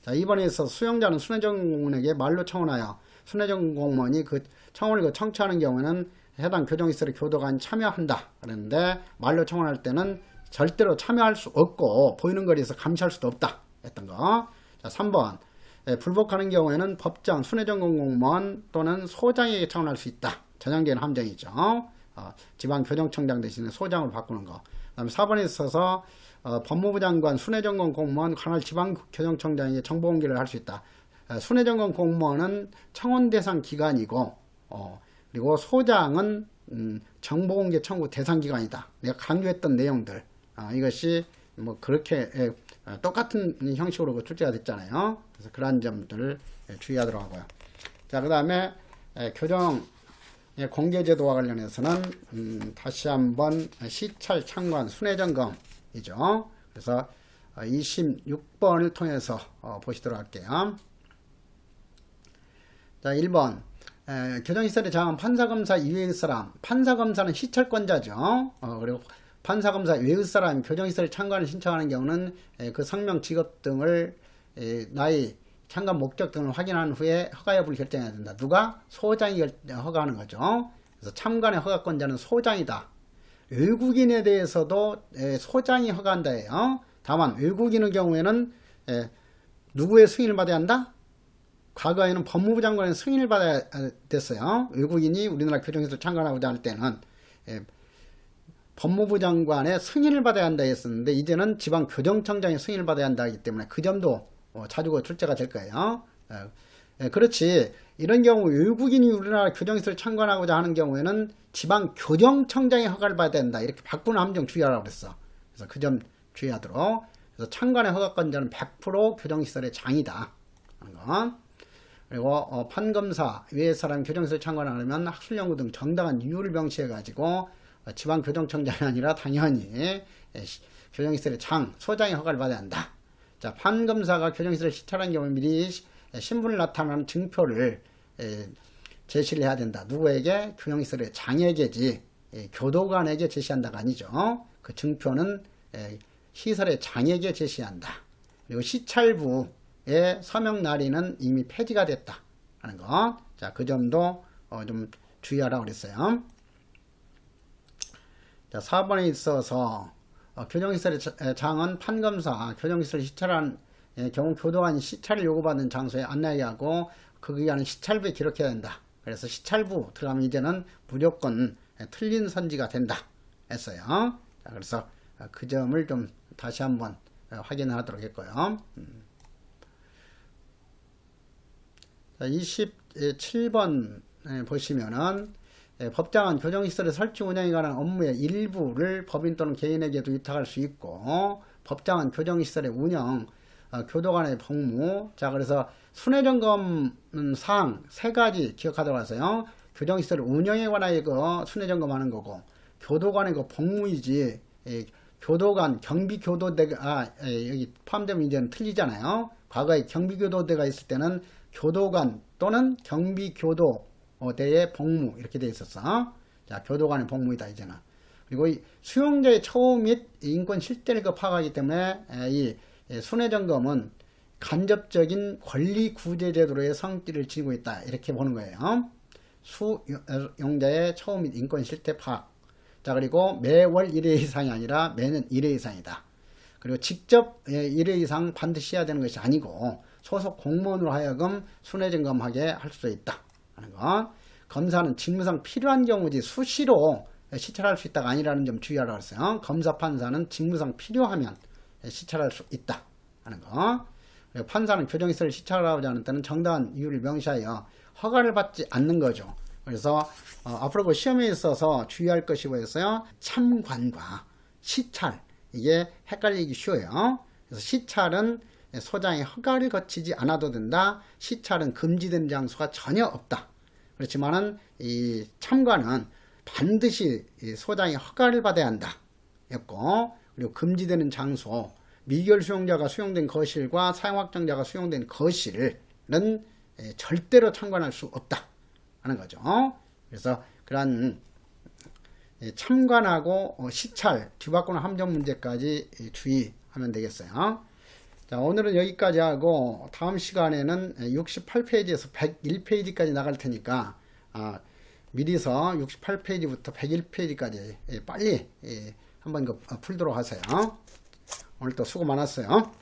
자, 이번에서 수용자는 순회전 공무원에게 말로 청원하여 순회전 공무원이 그 청원을 청취하는 경우에는 해당 교정시설의 교도관 참여한다 그랬는데, 말로 청원할 때는 절대로 참여할 수 없고 보이는 거리에서 감시할 수도 없다 했던 거. 자, 3번 불복하는 경우에는 법장, 순회점검 공무원 또는 소장에게 청원할 수 있다. 전향되는 함정이죠. 지방교정청장 대신에 소장으로 바꾸는 거. 그다음에 4번에 있어서 법무부 장관, 순회점검 공무원, 관할 지방교정청장에게 정보 공개를 할 수 있다. 순회점검 공무원은 청원 대상 기관이고 그리고 소장은 정보 공개 청구 대상 기관이다. 내가 강조했던 내용들 이것이 뭐 그렇게 똑같은 형식으로 출제가 됐잖아요. 그래서 그러한 점들을 주의하도록 하고요. 자, 그 다음에 교정 공개제도와 관련해서는 다시 한번 시찰 참관 순회점검이죠. 그래서 26번을 통해서 보시도록 할게요. 자, 1번 교정시설에 장한 판사검사 이외의 사람. 판사검사는 시찰권자죠. 그리고 판사검사 외의 사람이 교정시설 참관을 신청하는 경우는 그 성명, 직업 등을 나이, 참관 목적 등을 확인한 후에 허가 여부를 결정해야 된다. 누가? 소장이 허가하는 거죠. 그래서 참관의 허가권자는 소장이다. 외국인에 대해서도 소장이 허가한다예요. 다만 외국인의 경우에는 누구의 승인을 받아야 한다? 과거에는 법무부 장관의 승인을 받아야 됐어요. 외국인이 우리나라 교정시설 참관하고자 할 때는 법무부 장관의 승인을 받아야 한다 했었는데 이제는 지방교정청장의 승인을 받아야 한다기 때문에 그 점도 자주 출제가 될 거예요. 그렇지. 이런 경우 외국인이 우리나라 교정시설 참관하고자 하는 경우에는 지방교정청장의 허가를 받아야 된다. 이렇게 바꾸는 함정 주의하라고 그랬어. 그래서 그 점 주의하도록. 그래서 참관의 허가권자는 100% 교정시설의 장이다 하는 거. 그리고 판검사 외의 사람 교정시설 참관하려면 학술연구 등 정당한 이유를 명시해 가지고 지방교정청장이 아니라 당연히 교정시설의 장, 소장의 허가를 받아야 한다. 자, 판검사가 교정시설을 시찰한 경우 미리 신분을 나타내는 증표를 제시를 해야 된다. 누구에게? 교정시설의 장에게지 교도관에게 제시한다가 아니죠. 그 증표는 시설의 장에게 제시한다. 그리고 시찰부의 서명 날인은 이미 폐지가 됐다 하는 것. 자, 그 점도 좀 주의하라고 그랬어요. 자, 4번에 있어서 교정시설의 장은 판검사, 교정시설을 시찰한 경우 교도관이 시찰을 요구받는 장소에 안내하게 하고 그 기간은 시찰부에 기록해야 된다. 그래서 시찰부 들어가면 이제는 무조건 틀린 선지가 된다 했어요. 자, 그래서 그 점을 좀 다시 한번 확인하도록 했고요. 자, 27번 보시면은 법장은 교정시설의 설치 운영에 관한 업무의 일부를 법인 또는 개인에게도 위탁할 수 있고 법장은 교정시설의 운영, 교도관의 복무. 자, 그래서 순회점검 사항 3가지 기억하도록 하세요. 교정시설 운영에 관하여 그 순회점검하는 거고 교도관의 그 복무이지 교도관, 경비교도대가 여기 포함되면 이제는 틀리잖아요. 과거에 경비교도대가 있을 때는 교도관 또는 경비교도대의 복무 이렇게 돼 있었어. 자, 교도관의 복무이다 이제는. 그리고 이 수용자의 처우 및 인권 실태를 파악하기 때문에 이 순회점검은 간접적인 권리 구제 제도로의 성질을 지니고 있다 이렇게 보는 거예요. 수용자의 처우 및 인권 실태 파악. 자, 그리고 매월 1회 이상이 아니라 매년 1회 이상이다. 그리고 직접 1회 이상 반드시 해야 되는 것이 아니고 소속 공무원으로 하여금 순회점검하게 할 수도 있다 하는 것. 검사는 직무상 필요한 경우지 수시로 시찰할 수 있다가 아니라는 점 주의하라고 했어요. 검사 판사는 직무상 필요하면 시찰할 수 있다 하는 거. 그리고 판사는 교정시설을 시찰하고자 하는 때는 정당한 이유를 명시하여 허가를 받지 않는 거죠. 그래서 앞으로 그 시험에 있어서 주의할 것이 뭐였어요? 참관과 시찰, 이게 헷갈리기 쉬워요. 그래서 시찰은 소장의 허가를 거치지 않아도 된다. 시찰은 금지된 장소가 전혀 없다. 그렇지만은 이 참관은 반드시 소장의 허가를 받아야 한다 였고, 그리고 금지되는 장소, 미결 수용자가 수용된 거실과 사용 확정자가 수용된 거실은 절대로 참관할 수 없다 하는 거죠. 그래서 그러한 참관하고 시찰, 뒤바꾸는 함정 문제까지 주의하면 되겠어요. 자, 오늘은 여기까지 하고 다음 시간에는 68페이지에서 101페이지까지 나갈 테니까 미리서 68페이지부터 101페이지까지 빨리 한번 풀도록 하세요. 오늘 또 수고 많았어요.